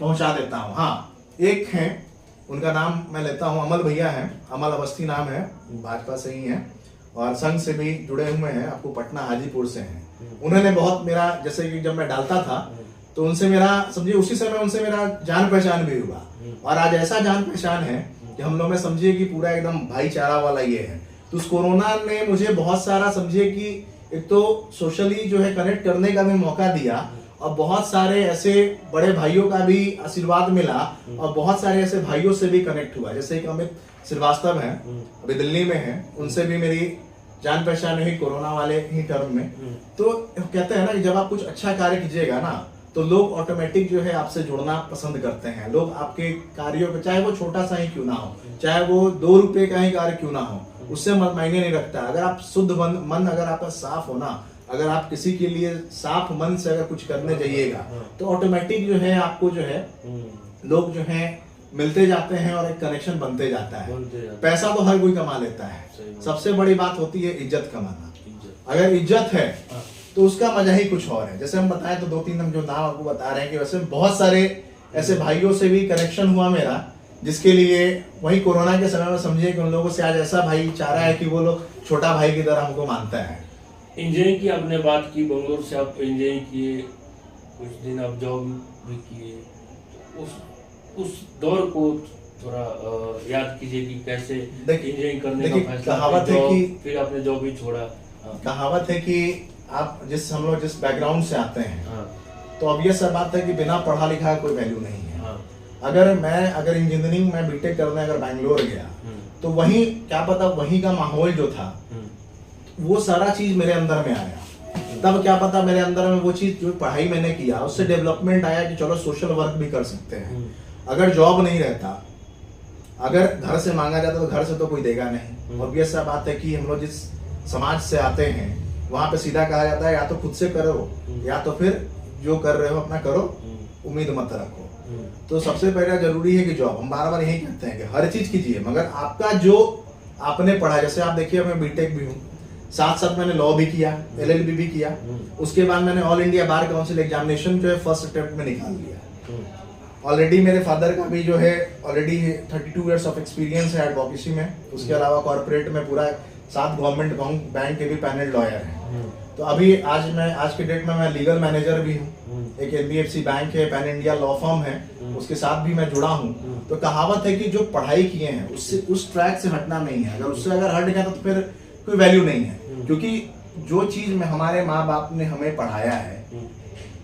पहुंचा देता हूँ। हाँ, एक है, उनका नाम मैं लेता हूँ, अमल भैया हैं, अमल अवस्थी नाम है, भाजपा से ही है और संघ से भी जुड़े हुए हैं, आपको पटना हाजीपुर से हैं। उन्होंने बहुत मेरा, जैसे कि जब मैं डालता था तो उनसे मेरा, समझिए उसी समय उनसे मेरा जान पहचान भी हुआ, और आज ऐसा जान पहचान है कि हम लोग में समझिए कि पूरा एकदम भाईचारा वाला ये है। तो उस कोरोना ने मुझे बहुत सारा, समझिए कि एक तो सोशली जो है कनेक्ट करने का भी मौका दिया, और बहुत सारे ऐसे बड़े भाइयों का भी आशीर्वाद मिला, और बहुत सारे ऐसे भाइयों से भी कनेक्ट हुआ, जैसे कि अमित श्रीवास्तव हैं, अभी दिल्ली में हैं, उनसे भी मेरी जान पहचान हुई कोरोना वाले ही टर्म में। तो कहते हैं ना कि जब आप कुछ अच्छा कार्य कीजिएगा ना, तो लोग ऑटोमेटिक जो है आपसे जुड़ना पसंद करते हैं। लोग आपके कार्यों को, चाहे वो छोटा सा ही क्यों ना हो, चाहे वो 2 रुपए का ही कार्य क्यों ना हो, उससे मायने नहीं रखता। अगर आप शुद्ध मन अगर आपका साफ होना, अगर आप किसी के लिए साफ मन से अगर कुछ करने जाइएगा, तो ऑटोमेटिक जो है आपको जो है लोग जो है मिलते जाते हैं और एक कनेक्शन बनते जाता है। पैसा तो हर कोई कमा लेता है, सबसे बड़ी बात होती है इज्जत कमाना। अगर इज्जत है तो उसका मजा ही कुछ और है। जैसे हम बताएं तो 2-3 हम जो नाम आपको बता रहे हैं, कि वैसे बहुत सारे ऐसे भाइयों से भी कनेक्शन हुआ मेरा, जिसके लिए वही कोरोना के समय में समझिए कि उन लोगों से आज ऐसा भाईचारा है कि वो लोग छोटा भाई की तरह हमको मानता है। इंजीनियरिंग की आपने बात की, बंगलोर से आप इंजीनियरिंग किए, कुछ दिन आप जॉब भी किए, उस दौर को थोड़ा याद कीजिए कि कैसे इंजीनियरिंग करने का फैसला, कहावत है कि फिर आपने जॉब भी छोड़ा। कहावत है कि आप हम लोग जिस बैकग्राउंड से आते हैं, तो अब ये सब बात है कि बिना पढ़ा लिखा कोई वैल्यू नहीं है। अगर इंजीनियरिंग में बीटेक करने अगर बैंगलोर गया, तो वहीं क्या पता वहीं का माहौल जो था वो सारा चीज मेरे अंदर में आया। तब क्या पता मेरे अंदर में वो चीज जो पढ़ाई मैंने किया उससे डेवलपमेंट आया कि चलो सोशल वर्क भी कर सकते हैं। अगर जॉब नहीं रहता, अगर घर से मांगा जाता तो घर से तो कोई देगा नहीं। और ये सब बात है कि हम लोग जिस समाज से आते हैं वहां पे सीधा कहा जाता है या तो खुद से करो, या तो फिर जो कर रहे हो अपना करो, उम्मीद मत रखो। तो सबसे पहले जरूरी है कि जॉब, हम बार बार यही कहते हैं कि हर चीज कीजिए, मगर आपका जो आपने पढ़ा, जैसे आप देखिए मैं बीटेक भी हूँ, साथ साथ मैंने लॉ भी किया, LLB भी किया, उसके बाद मैंने all India bar council examination जो है फर्स्ट अटेम्प्ट में निकाल लिया। ऑलरेडी मेरे फादर का भी जो है ऑलरेडी 32 इयर्स ऑफ एक्सपीरियंस है एडवोकेसी में। उसके अलावा कॉर्पोरेट में पूरा 7 गवर्नमेंट बैंक के भी पैनल लॉयर हैं। तो अभी आज के डेट में मैं लीगल मैनेजर भी हूँ। एक NBFC बैंक है, पैन इंडिया लॉ फर्म है, उसके साथ भी मैं जुड़ा हूँ। तो कहावत है कि जो पढ़ाई किए हैं उससे, उस ट्रैक से हटना नहीं है। अगर उससे अगर हट गया तो फिर कोई वैल्यू नहीं है। क्योंकि जो चीज में हमारे माँ बाप ने हमें पढ़ाया है,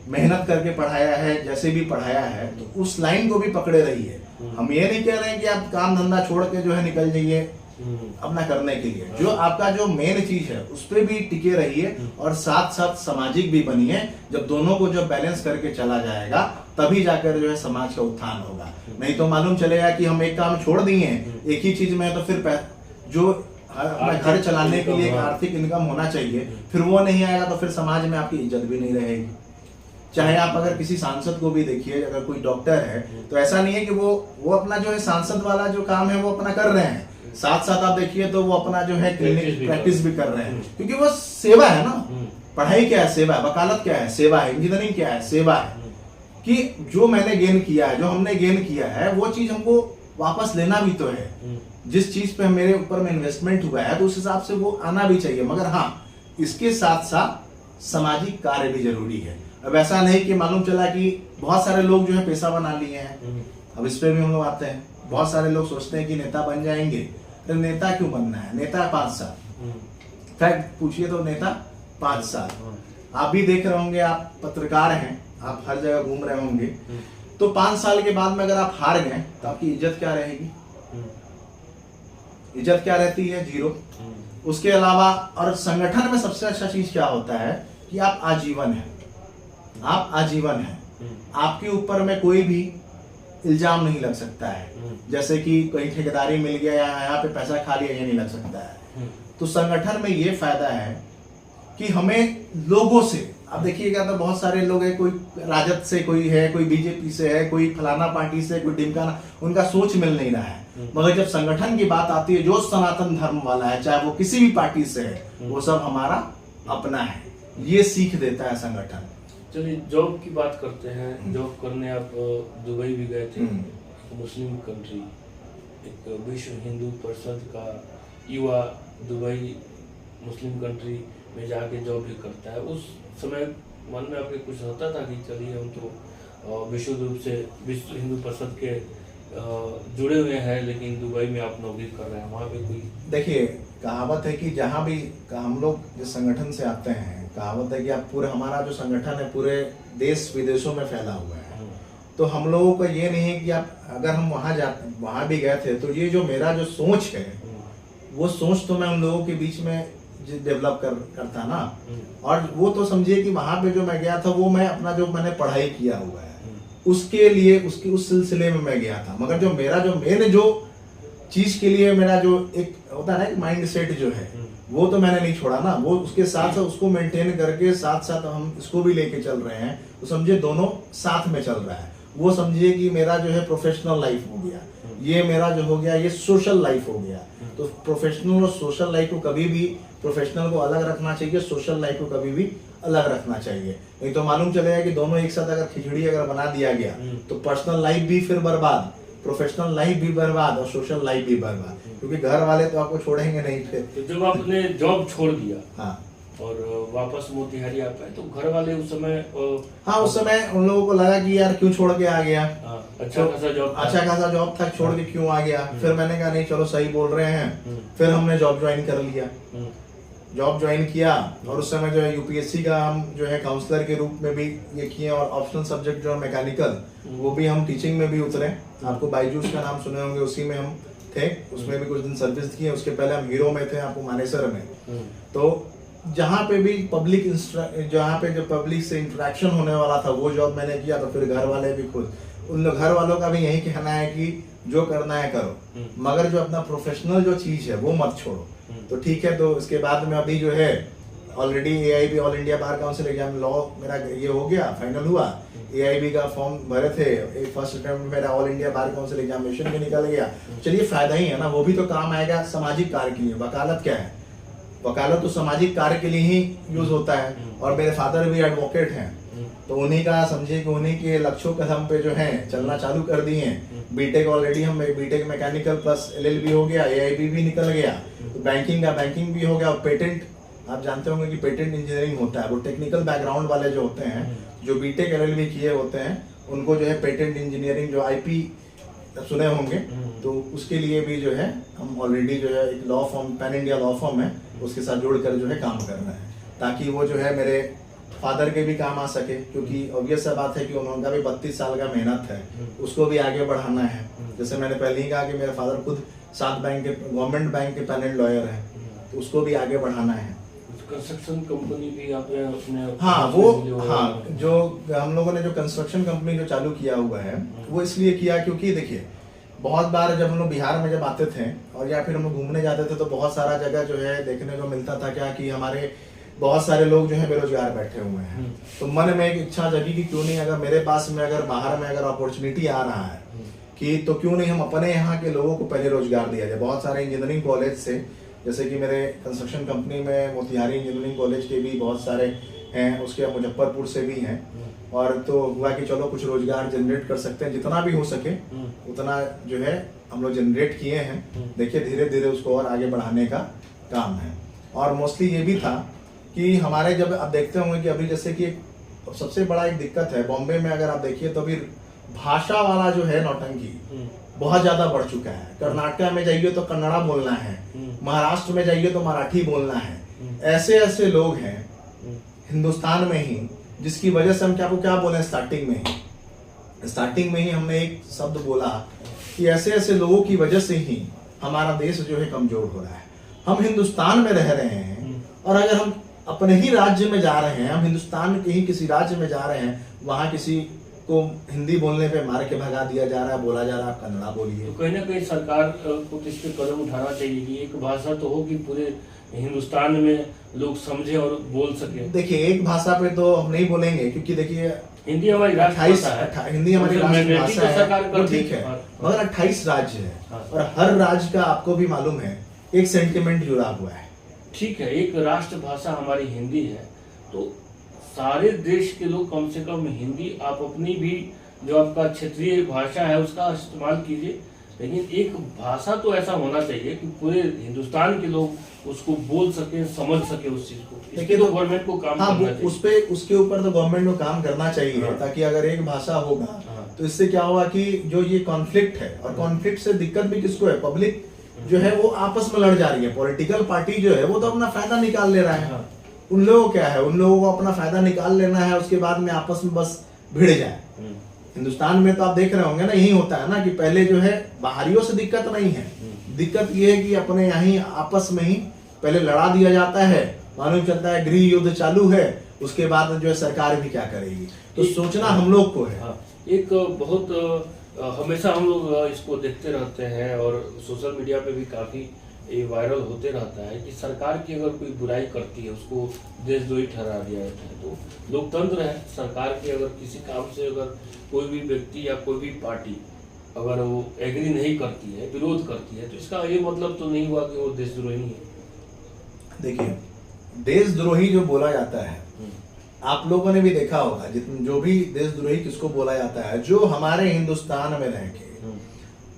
मेहनत करके पढ़ाया है, जैसे भी पढ़ाया है, तो उस लाइन को भी पकड़े रहिए। हम ये नहीं कह रहे हैं कि आप काम धंधा छोड़ के जो है निकल जाइए अपना करने के लिए। जो आपका जो मेन चीज है उस पर भी टिके रहिए, और साथ साथ सामाजिक भी बनिए। जब दोनों को जब बैलेंस करके चला जाएगा तभी जाकर जो है समाज का उत्थान होगा। नहीं तो मालूम चलेगा कि हम एक काम छोड़ दिए, एक ही चीज में, तो फिर जो अपना घर चलाने के लिए एक आर्थिक इनकम होना चाहिए, फिर वो नहीं आएगा तो फिर समाज में आपकी इज्जत भी नहीं रहेगी। चाहे आप अगर किसी सांसद को भी देखिए, अगर कोई डॉक्टर है तो ऐसा नहीं है कि वो अपना जो है सांसद वाला जो काम है वो अपना कर रहे हैं, साथ साथ आप देखिए तो वो अपना जो है क्लिनिक प्रैक्टिस भी कर रहे हैं, क्योंकि वो सेवा है ना। पढ़ाई क्या है? सेवा है। वकालत क्या है? सेवा है। इंजीनियरिंग क्या है? सेवा है। कि जो मैंने गेन किया है, जो हमने गेन किया है, वो चीज हमको वापस लेना भी तो है। जिस चीज पे मेरे ऊपर में इन्वेस्टमेंट हुआ है तो उस हिसाब से वो आना भी चाहिए। मगर हाँ, इसके साथ साथ सामाजिक कार्य भी जरूरी है। अब ऐसा नहीं कि मालूम चला कि बहुत सारे लोग जो है पैसा बना लिए हैं। अब इस पे भी हम लोग आते हैं। बहुत सारे लोग सोचते हैं कि नेता बन जाएंगे। तो नेता क्यों बनना है? नेता 5 साल, फैक्ट पूछिए तो नेता 5 साल। आप भी देख रहे होंगे, आप पत्रकार हैं, आप हर जगह घूम रहे होंगे, तो 5 साल के बाद में अगर आप हार गए तो आपकी इज्जत क्या रहेगी? इज्जत क्या रहती है? 0। उसके अलावा और संगठन में सबसे अच्छा चीज क्या होता है कि आप आजीवन हैं। आप आजीवन हैं, आपके ऊपर में कोई भी इल्जाम नहीं लग सकता है। जैसे कि कहीं ठेकेदारी मिल गया या यहाँ पे पैसा खा लिया, ये नहीं लग सकता है। तो संगठन में ये फायदा है कि हमें लोगों से, अब देखिएगा तो बहुत सारे लोग हैं, कोई राजद से कोई है, कोई बीजेपी से है, कोई फलाना पार्टी से, कोई ढिमकाना, उनका सोच मिल नहीं रहा है। मगर जब संगठन की बात आती है, जो सनातन धर्म वाला है, चाहे वो किसी भी पार्टी से है, वो सब हमारा अपना है, ये सीख देता है संगठन। चलिए जॉब की बात करते हैं। जॉब करने आप दुबई भी गए थे, एक मुस्लिम कंट्री, एक विश्व हिंदू परिषद का युवा दुबई मुस्लिम कंट्री में जाके जॉब भी करता है। उस समय मन में आपके कुछ होता था कि चलिए हम तो विश्व रूप से विश्व हिंदू परिषद के जुड़े हुए हैं, लेकिन दुबई में आप नौकरी कर रहे हैं, वहाँ पे कोई? देखिए, कहावत है कि जहाँ भी हम लोग जिस संगठन से आते हैं, कहावत है कि आप पूरे, हमारा जो संगठन है पूरे देश विदेशों में फैला हुआ है। तो हम लोगों का ये नहीं है कि आप, अगर हम वहाँ भी गए थे, तो ये जो मेरा जो सोच है, वो सोच तो मैं उन लोगों के बीच में डेवलप करता ना। और वो तो समझिए कि वहाँ पे जो मैं गया था, वो मैं अपना जो मैंने पढ़ाई किया हुआ है उसके लिए, उसकी उस सिलसिले में मैं गया था। मगर जो मेरा जो मेन जो चीज के लिए मेरा जो एक होता है ना, एक माइंड सेट जो है, वो तो मैंने नहीं छोड़ा ना। वो उसके साथ साथ उसको मेंटेन करके साथ साथ हम इसको भी लेके चल रहे हैं। तो समझिए दोनों साथ में चल रहा है। वो समझिए कि मेरा जो है प्रोफेशनल लाइफ हो गया, ये मेरा जो हो गया ये सोशल लाइफ हो गया। तो प्रोफेशनल और सोशल लाइफ को कभी भी, प्रोफेशनल को अलग रखना चाहिए, सोशल लाइफ को कभी भी अलग रखना चाहिए। नहीं तो मालूम चलेगा कि दोनों एक साथ अगर खिचड़ी अगर बना दिया गया, तो पर्सनल लाइफ भी फिर बर्बाद, प्रोफेशनल लाइफ भी बर्बाद और सोशल लाइफ भी बर्बाद, क्योंकि घर वाले तो आपको छोड़ेंगे नहीं फिर। तो जब आपने जॉब छोड़ दिया, हाँ, और वापस मोतिहारी आ पाए, तो घर वाले उस समय हाँ, उस समय उन लोगों को लगा कि यार क्यों छोड़ के आ गया। अच्छा खासा जॉब था, छोड़ के क्यों आ गया। फिर मैंने कहा नहीं, चलो सही बोल रहे हैं। फिर हमने जॉब ज्वाइन कर लिया, जॉब ज्वाइन किया। और उस समय जो है यूपीएससी का हम जो है काउंसलर के रूप में भी ये किए, और ऑप्शनल सब्जेक्ट जो है मैकेनिकल, वो भी हम टीचिंग में भी उतरे। आपको बायजूस का नाम सुने होंगे, उसी में हम थे, उसमें भी कुछ दिन सर्विस किए। उसके पहले हम हीरो में थे, आपको मानेसर में। तो जहाँ पे भी जहाँ पे जो पब्लिक से इंटरेक्शन होने वाला था, वो जॉब मैंने किया। तो फिर घर वाले भी खुद, उन घर वालों का भी यही कहना है कि जो करना है करो, मगर जो अपना प्रोफेशनल जो चीज है वो मत छोड़ो। तो ठीक है। तो इसके बाद में अभी जो है already AIB, all India bar council exam, law मेरा ये हो गया, फाइनल हुआ। AIB का फॉर्म भरे थे, एक फर्स्ट अटेम्प्ट मेरा all India bar council examination भी निकल गया। चलिए फायदा ही है ना, वो भी तो काम आएगा सामाजिक कार्य के लिए। वकालत क्या है, वकालत तो सामाजिक कार्य के लिए ही यूज होता है। और मेरे फादर भी एडवोकेट हैं, तो उन्हीं का समझिए कि उन्हीं के लक्ष्यों के दम पे जो है चलना चालू कर दिए हैं। बीटेक ऑलरेडी हम बीटेक मैकेनिकल प्लस LLB हो गया, AIB भी निकल गया, तो बैंकिंग का बैंकिंग भी हो गया। और पेटेंट, आप जानते होंगे कि पेटेंट इंजीनियरिंग होता है, वो टेक्निकल बैकग्राउंड वाले जो होते हैं, जो बीटेक LLB किए होते हैं, उनको जो है पेटेंट इंजीनियरिंग जो IP सुने होंगे, तो उसके लिए भी जो है हम ऑलरेडी जो है एक law form, pan India law form है, उसके साथ जोड़कर जो है काम करना है, ताकि वो जो है मेरे फादर के भी काम आ सके। क्योंकि ऑब्वियस सा बात है कि उनका भी 32 साल का मेहनत है, उसको भी आगे बढ़ाना है। जैसे मैंने पहले ही कहा कि मेरे फादर खुद 7 बैंक के, गवर्नमेंट बैंक के पैनल लॉयर हैं, तो उसको भी आगे बढ़ाना है। कंस्ट्रक्शन कंपनी भी आपने अपने, हाँ वो, हाँ, जो हम लोगों ने जो कंस्ट्रक्शन कंपनी जो चालू किया हुआ है, वो इसलिए किया क्योंकि देखिए, बहुत बार जब हम लोग बिहार में जब आते थे और या फिर हम लोग घूमने जाते थे, तो बहुत सारा जगह जो है देखने को मिलता था क्या कि हमारे बहुत सारे लोग जो है बेरोजगार बैठे हुए हैं। तो मन में एक इच्छा जगी कि क्यों नहीं, अगर मेरे पास में, अगर बाहर में अगर अपॉर्चुनिटी आ रहा है कि, तो क्यों नहीं हम अपने यहाँ के लोगों को पहले रोजगार दिया जाए। बहुत सारे इंजीनियरिंग कॉलेज से, जैसे कि मेरे कंस्ट्रक्शन कंपनी में मोतिहारी इंजीनियरिंग कॉलेज के भी बहुत सारे हैं, उसके मुजफ्फरपुर से भी हैं। और तो हुआ कि चलो कुछ रोजगार जनरेट कर सकते हैं, जितना भी हो सके उतना जो है हम लोग जनरेट किए हैं। देखिए धीरे धीरे उसको और आगे बढ़ाने का काम है। और मोस्टली ये भी था कि हमारे, जब आप देखते होंगे कि अभी जैसे कि सबसे बड़ा एक दिक्कत है बॉम्बे में, अगर आप देखिए तो अभी भाषा वाला जो है नौटंकी बहुत ज्यादा बढ़ चुका है। कर्नाटक में जाइए तो कन्नड़ा बोलना है, महाराष्ट्र में जाइए तो मराठी बोलना है। ऐसे ऐसे लोग हैं हिंदुस्तान में ही, जिसकी वजह से हम क्या बोले, स्टार्टिंग में ही हमने एक शब्द बोला कि ऐसे ऐसे लोगों की वजह से ही हमारा देश जो है कमजोर हो रहा है। हम हिंदुस्तान में रह रहे हैं, और अगर हम अपने ही राज्य में जा रहे हैं, हम हिंदुस्तान के ही किसी राज्य में जा रहे हैं, वहां किसी को हिंदी बोलने पे मार के भगा दिया जा रहा है, बोला जा रहा है आप कन्नड़ा बोलिए। तो कहीं ना कहीं सरकार को तो इस पे कदम उठाना चाहिए कि एक भाषा तो हो कि पूरे हिंदुस्तान में लोग समझे और बोल सके। देखिए एक भाषा पे तो हम नहीं बोलेंगे, क्योंकि देखिए हिंदी हमारी राष्ट्रभाषा है, हिंदी हमारी राष्ट्रभाषा है, वो ठीक है, हाँ। मगर 28 राज्य है हाँ। और हर राज्य का आपको भी मालूम है एक सेंटिमेंट जुड़ा हुआ है। ठीक है, एक राष्ट्रभाषा हमारी हिंदी है, तो सारे देश के लोग कम से कम हिंदी, आप अपनी भी जो आपका क्षेत्रीय भाषा है उसका इस्तेमाल कीजिए, लेकिन एक भाषा तो ऐसा होना चाहिए कि पूरे हिंदुस्तान के लोग उसको बोल सके, समझ सके उस चीज को। इसके तो गवर्नमेंट को काम करना चाहिए। उस पे उसके ऊपर तो गवर्नमेंट को काम करना चाहिए। हाँ। ताकि अगर एक भाषा होगा हाँ। तो इससे क्या होगा कि जो ये कॉन्फ्लिक्ट है, और कॉन्फ्लिक्ट से दिक्कत भी किसको है, पब्लिक जो है वो आपस में लड़ जा रही है। पॉलिटिकल पार्टी जो है वो तो अपना फायदा निकाल ले रहा है। हाँ। उन लोगों को क्या है, उन लोगों को अपना फायदा निकाल लेना है, उसके बाद में आपस में बस भिड़ जाए। हिंदुस्तान में तो आप देख रहे होंगे ना, यही होता है ना कि पहले जो है बाहरियों से दिक्कत नहीं है, दिक्कत ये है कि अपने यहाँ आपस में ही पहले लड़ा दिया जाता है, मालूम चलता है गृह युद्ध चालू है, उसके बाद जो है सरकार भी क्या करेगी। तो सोचना हम लोग को है। हाँ, एक बहुत हमेशा हम लोग इसको देखते रहते हैं और सोशल मीडिया पे भी काफी ये वायरल होते रहता है कि सरकार की अगर कोई बुराई करती है उसको देशद्रोही ठहरा दिया जाता है। तो लोकतंत्र है, सरकार के अगर किसी काम से अगर कोई भी व्यक्ति या कोई भी पार्टी अगर वो एग्री नहीं करती है, विरोध करती है, तो इसका ये मतलब तो नहीं हुआ कि वो देशद्रोही है। देखिए देशद्रोही जो बोला जाता है, आप लोगों ने भी देखा होगा, जो भी देशद्रोही किसको बोला जाता है, जो हमारे हिंदुस्तान में रह के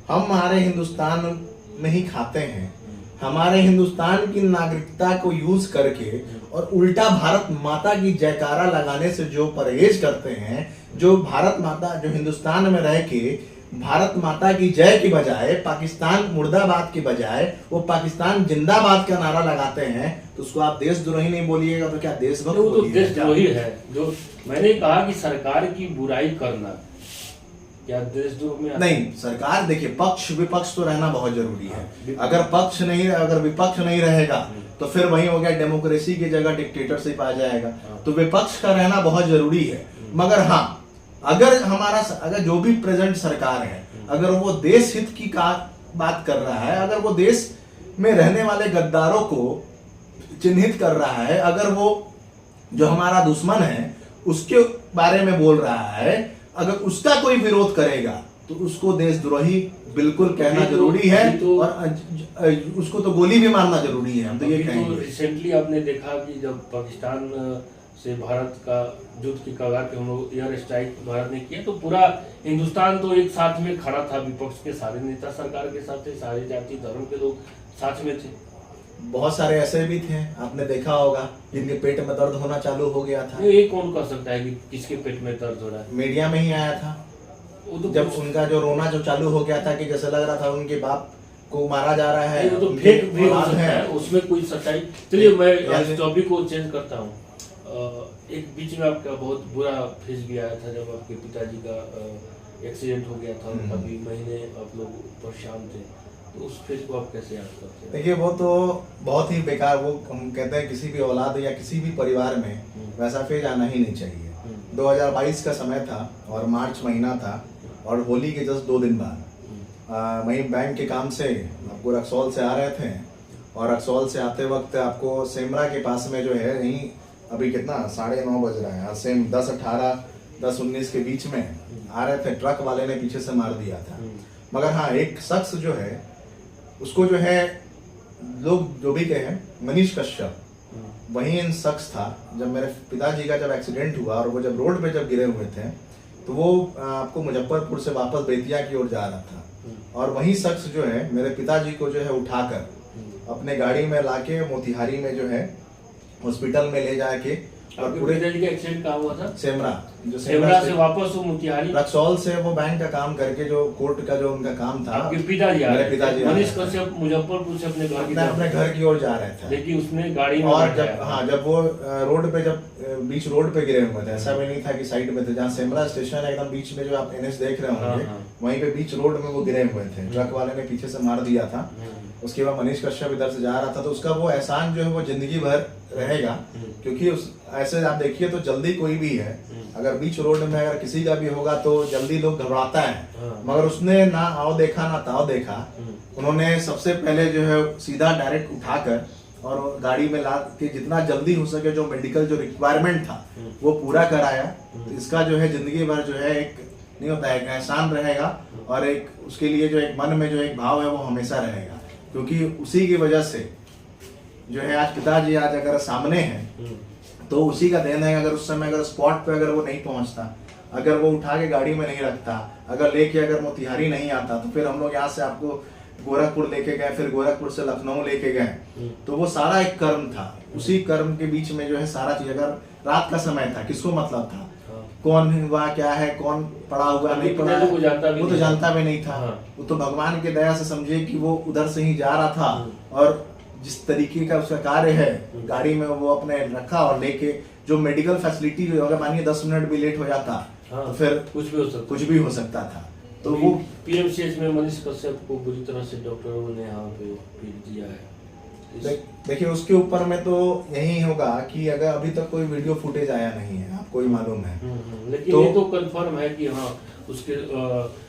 हम हमारे हिंदुस्तान में ही खाते हैं, हमारे हिंदुस्तान की नागरिकता को यूज करके और उल्टा भारत माता की जयकारा लगाने से जो परहेज करते हैं, जो भारत माता, जो हिंदुस्तान में रह के भारत माता की जय की बजाय पाकिस्तान मुर्दाबाद की बजाय वो पाकिस्तान जिंदाबाद का नारा लगाते हैं, तो उसको आप देशद्रोही नहीं बोलिएगा तो क्या देशभक्त वो तो बोलिएगा? देशद्रोही है। जो मैंने कहा कि सरकार की बुराई करना क्या देशद्रोह में नहीं, सरकार देखिए पक्ष विपक्ष तो रहना बहुत जरूरी है। अगर विपक्ष नहीं रहेगा तो फिर वही हो गया, डेमोक्रेसी की जगह डिक्टेटरशिप आ जाएगा। तो विपक्ष का रहना बहुत जरूरी है। मगर हाँ, अगर जो भी प्रेजेंट सरकार है, अगर वो देश हित की बात कर रहा है, अगर वो देश में रहने वाले गद्दारों को चिन्हित कर रहा है, अगर वो जो हमारा दुश्मन है उसके बारे में बोल रहा है, अगर उसका कोई विरोध करेगा तो उसको देशद्रोही बिल्कुल कहना जरूरी है, और उसको तो गोली भी मारना जरूरी है। हम तो ये कहेंगे। रिसेंटली आपने देखा कि जब पाकिस्तान से भारत का युद्ध की कगार पे हम लोग एयर स्ट्राइक भारत ने किया, तो पूरा हिंदुस्तान तो एक साथ में खड़ा था, विपक्ष के सारे नेता सरकार के साथ थे, सारे जाति धर्म के लोग साथ में थे। बहुत सारे ऐसे भी थे, आपने देखा होगा, जिनके पेट में दर्द होना चालू हो गया था। ये कौन कह सकता है कि किसके पेट में दर्द हो रहा है? मीडिया में ही आया था, वो तो जब उनका जो रोना जो चालू हो गया था कि जैसे लग रहा था उनके बाप को मारा जा रहा है, वो तो उनके फेक भी हो औलाद सकता है। है, उसमें कोई सच्चाई। चलिए मैं इस टॉपिक को चेंज करता हूँ। एक बीच में आपका बहुत बुरा फेज भी आया था जब आपके पिताजी का एक्सीडेंट हो गया था, अभी महीने आप लोग परेशान थे, तो उस फेज को आप कैसे याद करते हैं? देखिए वो तो बहुत ही बेकार, वो हम कहते हैं किसी भी औलाद या किसी भी परिवार में वैसा फेज आना ही नहीं चाहिए। 2022 का समय था और मार्च महीना था, और होली के जस्ट 2 दिन बाद वहीं बैंक के काम से आपको रक्सौल से आ रहे थे, और रक्सौल से आते वक्त आपको सेमरा के पास में जो है, यहीं अभी कितना 9:30 बज रहा है, सेम 10:18 10:19 के बीच में आ रहे थे, ट्रक वाले ने पीछे से मार दिया था। मगर हाँ, एक शख्स जो है उसको जो है लोग जो भी कहें, मनीष कश्यप, वही इन शख्स था। जब मेरे पिताजी का जब एक्सीडेंट हुआ और वो जब रोड पे जब गिरे हुए थे, तो वो आपको मुजफ्फरपुर से वापस बेतिया की ओर जा रहा था, और वही शख्स जो है मेरे पिताजी को जो है उठाकर अपने गाड़ी में लाके मोतिहारी में जो है हॉस्पिटल में ले जाके, और पूरे पिताजी का एक्सीडेंट कहाँ हुआ था? सेमरा, जो सेमरा से वापस वो मोतिहारी, रक्सौल से वो बैंक का काम करके, जो कोर्ट का जो उनका काम था, आपके पिताजी मेरे पिताजी मनीष कश्यप मुजफ्फरपुर से अपने घर की ओर जा रहे थे, लेकिन उसने गाड़ी में और जब वो रोड पे, जब बीच रोड पे गिरे हुए थे, ऐसा भी नहीं था कि साइड में थे, जहाँ सेमरा स्टेशन है एकदम बीच में, जो आप NH देख रहे होंगे, वहीं पे बीच रोड में वो गिरे हुए थे, ट्रक वाले ने पीछे से मार दिया था। उसके बाद मनीष कश्यप इधर से जा रहा था, तो उसका वो एहसान जो है वो जिंदगी भर रहेगा, क्योंकि ऐसे आप देखिए तो जल्दी कोई भी है, अगर बीच रोड में अगर किसी का भी होगा तो जल्दी लोग घबराता है, मगर उसने ना आओ देखा ना ताओ देखा। उन्होंने सबसे पहले जो है सीधा डायरेक्ट उठाकर और गाड़ी में ला के जितना जल्दी हो सके जो मेडिकल जो रिक्वायरमेंट था वो पूरा कराया। तो इसका जो है जिंदगी भर जो है एक नहीं होता है, एक एहसान रहेगा और एक उसके लिए जो एक मन में जो एक भाव है वो हमेशा रहेगा, क्योंकि उसी की वजह से जो है आज पिताजी आज अगर सामने हैं तो उसी का देन है। अगर उस समय अगर स्पॉट पे अगर वो नहीं पहुंचता, अगर वो उठा के गाड़ी में नहीं रखता, अगर लेके अगर मोतिहारी नहीं आता, तो फिर हम लोग यहाँ से आपको गोरखपुर लेके गए, फिर गोरखपुर से लखनऊ लेके गए, तो वो सारा एक कर्म था। उसी कर्म के बीच में जो है सारा चीज, अगर रात का समय था किसको मतलब था कौन हुआ क्या है, कौन पड़ा हुआ नहीं पड़ा, वो तो जानता भी नहीं था। वो तो भगवान की दया से समझे कि वो उधर से ही जा रहा था और जिस तरीके का उसका कार्य है गाड़ी में वो अपने रखा और लेके जो मेडिकल फैसिलिटी जो अगर मानिए 10 मिनट भी लेट हो जाता तो फिर कुछ भी हो सकता था। तो वो पीएमसीएच में मनीष कश्यप को बुरी तरह से डॉक्टरों ने यहाँ पे पीट दिया है। देखिए उसके ऊपर में तो यही होगा कि अगर अभी तक कोई वीडियो फुटेज आया नहीं है, आपको ही मालूम है, लेकिन तो, ये तो कंफर्म है कि हाँ उसके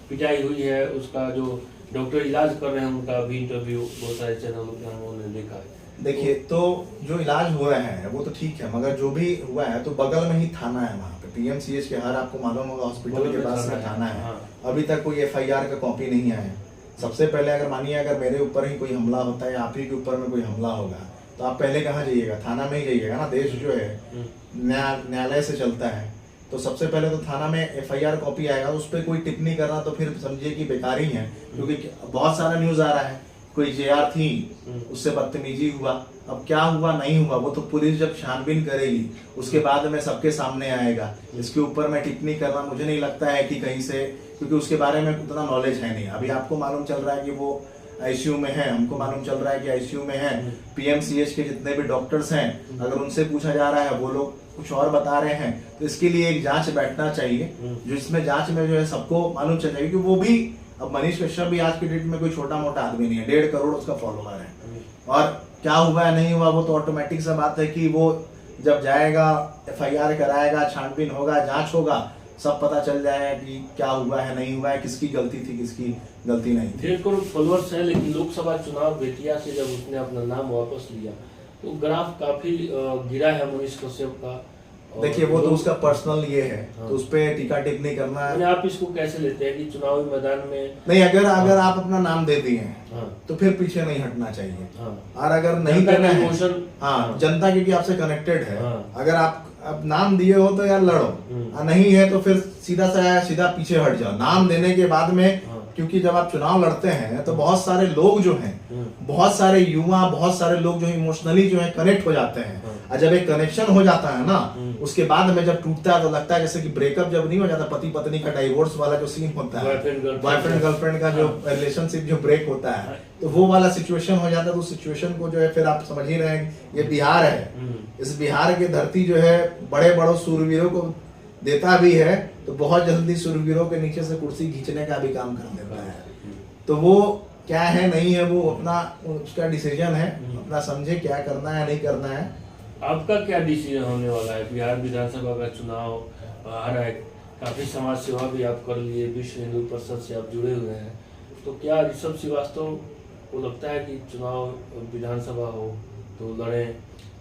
पिटाई हुई है, उसका जो डॉक्टर इलाज कर रहे हैं उनका भी इंटरव्यू बहुत सारे चैनलों पे हमने देखा है। देखिए तो जो इलाज हो रहा है वो तो ठीक है, मगर जो भी हुआ है तो बगल में ही थाना है, वहाँ पे पीएमसीएच के हर आपको मालूम होगा हॉस्पिटल के पास में थाना है। अभी तक कोई एफआईआर का कॉपी नहीं आया। सबसे पहले अगर मानिए अगर मेरे ऊपर ही कोई हमला होता है या आप ही के ऊपर में कोई हमला होगा तो आप पहले कहाँ जाइएगा, थाना में ही जाइएगा ना। देश जो है न्यायालय से चलता है, तो सबसे पहले तो थाना में एफआईआर कॉपी आएगा, उस पर कोई टिप्पणी करना तो फिर समझिए कि बेकार ही है, क्योंकि बहुत सारा न्यूज आ रहा है कोई जेआर थी उससे बदतमीजी हुआ। अब क्या हुआ नहीं हुआ वो तो पुलिस जब छानबीन करेगी उसके बाद में सबके सामने आएगा। इसके ऊपर मैं टिप्पणी करना मुझे नहीं लगता है कि कहीं से, क्योंकि उसके बारे में उतना नॉलेज है नहीं। अभी आपको मालूम चल रहा है कि वो आईसीयू में है, हमको मालूम चल रहा है कि आईसीयू में है। पीएमसीएच के जितने भी डॉक्टर्स हैं अगर उनसे पूछा जा रहा है वो लोग कुछ और बता रहे हैं, तो इसके लिए एक जांच बैठना चाहिए जिसमें जांच में जो है सबको मालूम चल जाएगी कि वो भी, अब मनीष कश्यप भी आज के डेट में कोई छोटा मोटा आदमी नहीं है, 1.5 करोड़ उसका फॉलोअर है। और क्या हुआ है नहीं हुआ वो तो ऑटोमेटिक सा बात है कि वो जब जाएगा एफआईआर कराएगा, छानबीन होगा, जांच होगा, सब पता चल जाएगा कि क्या हुआ है नहीं हुआ है, किसकी गलती थी किसकी गलती नहीं थी। 1.5 करोड़ फॉलोअर्स है, लेकिन लोकसभा चुनाव बेतिया से जब उसने अपना नाम वापस लिया तो ग्राफ काफी गिरा है मनीष कश्यप का। देखिए वो तो उसका पर्सनल ये है, तो उस पर टीका टिप्पणी करना है। आप इसको कैसे लेते हैं कि चुनावी मैदान में नहीं, अगर आप अपना नाम दे दिए तो फिर पीछे नहीं हटना चाहिए। और अगर नहीं करना है, हाँ जनता क्योंकि आपसे कनेक्टेड है, अगर आप नाम दिए हो तो यार लड़ो, नहीं है तो फिर सीधा पीछे हट जाओ। नाम देने के बाद में, क्योंकि जब आप चुनाव लड़ते हैं तो बहुत सारे लोग जो हैं, बहुत सारे युवा, बहुत सारे लोग जो है इमोशनली जो है कनेक्ट हो जाते हैं। और जब एक कनेक्शन हो जाता है ना, उसके बाद में जब टूटता है तो लगता है जैसे कि ब्रेकअप जब नहीं हो जाता, पति पत्नी का डाइवोर्स वाला जो सीन होता है, बॉयफ्रेंड गर्लफ्रेंड का जो रिलेशनशिप जो ब्रेक होता है, तो वो वाला सिचुएशन हो जाता है। तो उस सिचुएशन को जो है फिर आप समझ ही रहे हैं, ये बिहार है, इस बिहार की धरती जो है बड़े बड़े सूरवीरों को देता भी है, तो बहुत जल्दी सूरवीरों के नीचे से कुर्सी खींचने का भी काम कर देता है। तो वो क्या है नहीं है वो अपना उसका डिसीजन है, अपना समझे क्या करना है नहीं करना है। आपका क्या डिसीजन होने वाला है? बिहार विधानसभा का चुनाव आ रहा है, काफी समाज सेवा भी आप कर लिए, विश्व हिंदू परिषद से आप जुड़े हुए हैं, तो क्या ऋषभ श्रीवास्तव को लगता है कि चुनाव विधानसभा हो तो लड़े?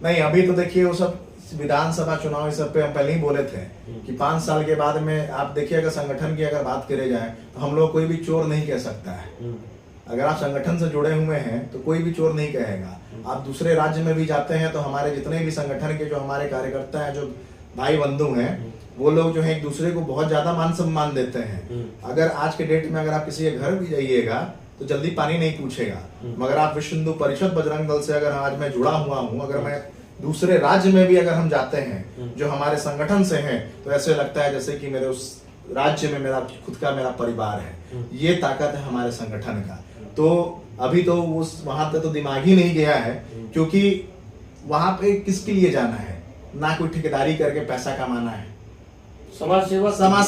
नहीं, अभी तो देखिए वो सब विधानसभा चुनाव इस सब पे हम पहले ही बोले थे कि 5 साल के बाद में आप देखिए, अगर संगठन की अगर बात करे जाए तो हम लोग कोई भी चोर नहीं कह सकता है। अगर आप संगठन से जुड़े हुए हैं तो कोई भी चोर नहीं कहेगा। आप दूसरे राज्य में भी जाते हैं तो हमारे जितने भी संगठन के जो हमारे कार्यकर्ता हैं, जो भाई बंधु हैं, वो लोग जो है एक दूसरे को बहुत ज्यादा मान सम्मान देते हैं। अगर आज के डेट में अगर आप किसी के घर भी जाइएगा तो जल्दी पानी नहीं पूछेगा, मगर आप विश्व हिंदू परिषद बजरंग दल से अगर आज मैं जुड़ा हुआ हूँ, अगर मैं दूसरे राज्य में भी अगर हम जाते हैं जो हमारे संगठन से हैं, तो ऐसे लगता है जैसे कि मेरे उस राज्य में मेरा खुद का मेरा परिवार है। ये ताकत है हमारे संगठन का। तो अभी तो उस वहां तक तो दिमाग ही नहीं गया है, क्योंकि वहां पे किसके लिए जाना है, ना कोई ठेकेदारी करके पैसा कमाना है। समाज सेवा करना,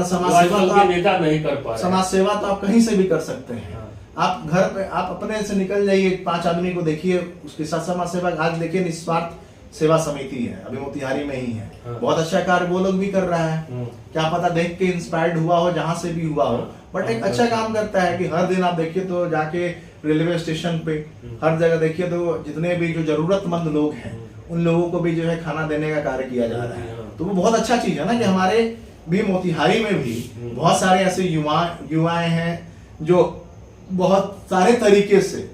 समाज सेवा तो नेता नहीं कर पा रहे। समाज सेवा तो आप कहीं से भी कर सकते हैं। आप घर पे आप अपने से निकल जाइए, 5 आदमी को देखिए, उसके साथ समाज सेवा। आज देखिए निस्वार्थ सेवा समिति है, अभी मोतिहारी में ही है। हाँ। बहुत अच्छा कार्य वो लोग भी कर रहा है, क्या पता देख के इंस्पायर्ड हुआ हो, जहां से भी हुआ हो, बट एक अच्छा काम करता है कि हर दिन आप देखिए तो जाके रेलवे स्टेशन पे हर जगह देखिए तो जितने भी जो जरूरतमंद लोग हैं उन लोगों को भी जो है खाना देने का कार्य किया जा रहा है। तो वो बहुत अच्छा चीज है ना कि हमारे भी मोतिहारी में भी बहुत सारे ऐसे युवाएं हैं जो बहुत सारे तरीके से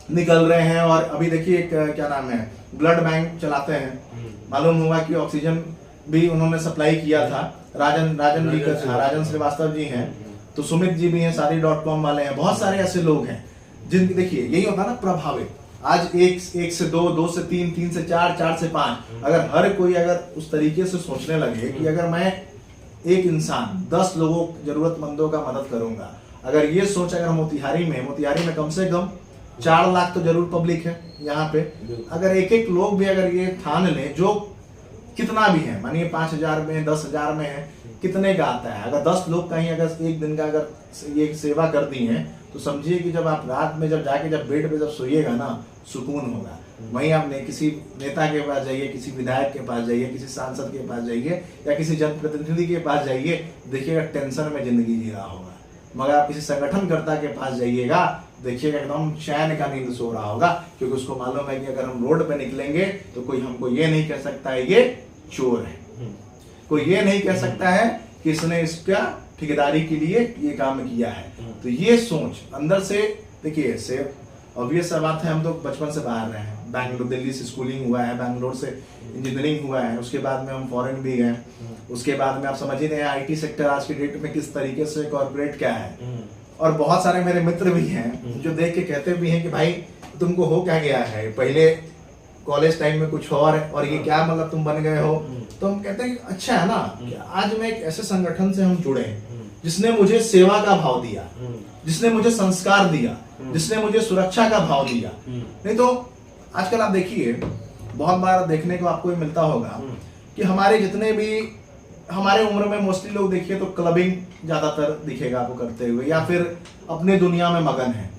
निकल रहे हैं। और अभी देखिए क्या नाम है, ब्लड बैंक चलाते हैं, मालूम हुआ कि ऑक्सीजन भी उन्होंने सप्लाई किया था। राजन श्रीवास्तव जी हैं, तो सुमित जी भी हैं, सारी.com वाले हैं, बहुत सारे ऐसे लोग हैं जिनकी देखिए यही होता है ना प्रभावित। आज एक से दो से तीन से चार से 5, अगर हर कोई अगर उस तरीके से सोचने लगे कि अगर मैं एक इंसान 10 लोगों जरूरतमंदों का मदद करूंगा, अगर ये सोच अगर मोतिहारी में कम से कम 4 लाख तो जरूर पब्लिक है यहाँ पे, अगर एक लोग भी अगर ये ठान ले, जो कितना भी है, मानिए 5,000 में 10,000 में है, कितने का आता है, अगर 10 लोग कहीं अगर एक दिन का अगर ये सेवा कर दी है तो समझिए कि जब आप रात में जब जाके जब बेड पे जब सोइएगा ना, सुकून होगा। वहीं आपने किसी नेता के पास जाइए, किसी विधायक के पास जाइए, किसी सांसद के पास जाइए या किसी जनप्रतिनिधि के पास जाइए, देखिएगा टेंशन में जिंदगी जी रहा होगा। मगर आप किसी संगठनकर्ता के पास जाइएगा, देखिएगा एकदम चैन का नींद सो रहा होगा, क्योंकि उसको मालूम है कि अगर हम रोड पे निकलेंगे तो कोई हमको ये नहीं कह सकता है ये चोर है, कोई ये नहीं कह सकता है कि इसने इसका ठेकेदारी के लिए ये काम किया है। तो ये सोच अंदर से देखिए से ऑब्वियस सा बात है, हम तो बचपन से बाहर रहे हैं, बैंगलोर दिल्ली से स्कूलिंग हुआ है, बैंगलोर से इंजीनियरिंग हुआ है, उसके बाद में हम फॉरेन भी गए, उसके बाद में आप समझ ही रहे हैं आईटी सेक्टर आज की डेट में किस तरीके से कॉर्पोरेट क्या है। और बहुत सारे मेरे मित्र भी हैं जो देख के कहते भी हैं कि भाई तुमको हो क्या गया है, पहले कॉलेज टाइम में कुछ और ये क्या मतलब तुम बन गए हो। तो हम कहते हैं अच्छा है ना कि आज मैं एक ऐसे संगठन से हम जुड़े जिसने मुझे सेवा का भाव दिया, जिसने मुझे संस्कार दिया, जिसने मुझे सुरक्षा का भाव दिया। नहीं तो आजकल आप देखिए बहुत बार देखने को आपको मिलता होगा कि हमारे जितने भी हमारे उम्र में मोस्टली लोग देखिए तो क्लबिंग ज्यादातर दिखेगा आपको करते हुए, या फिर अपने दुनिया में मगन है।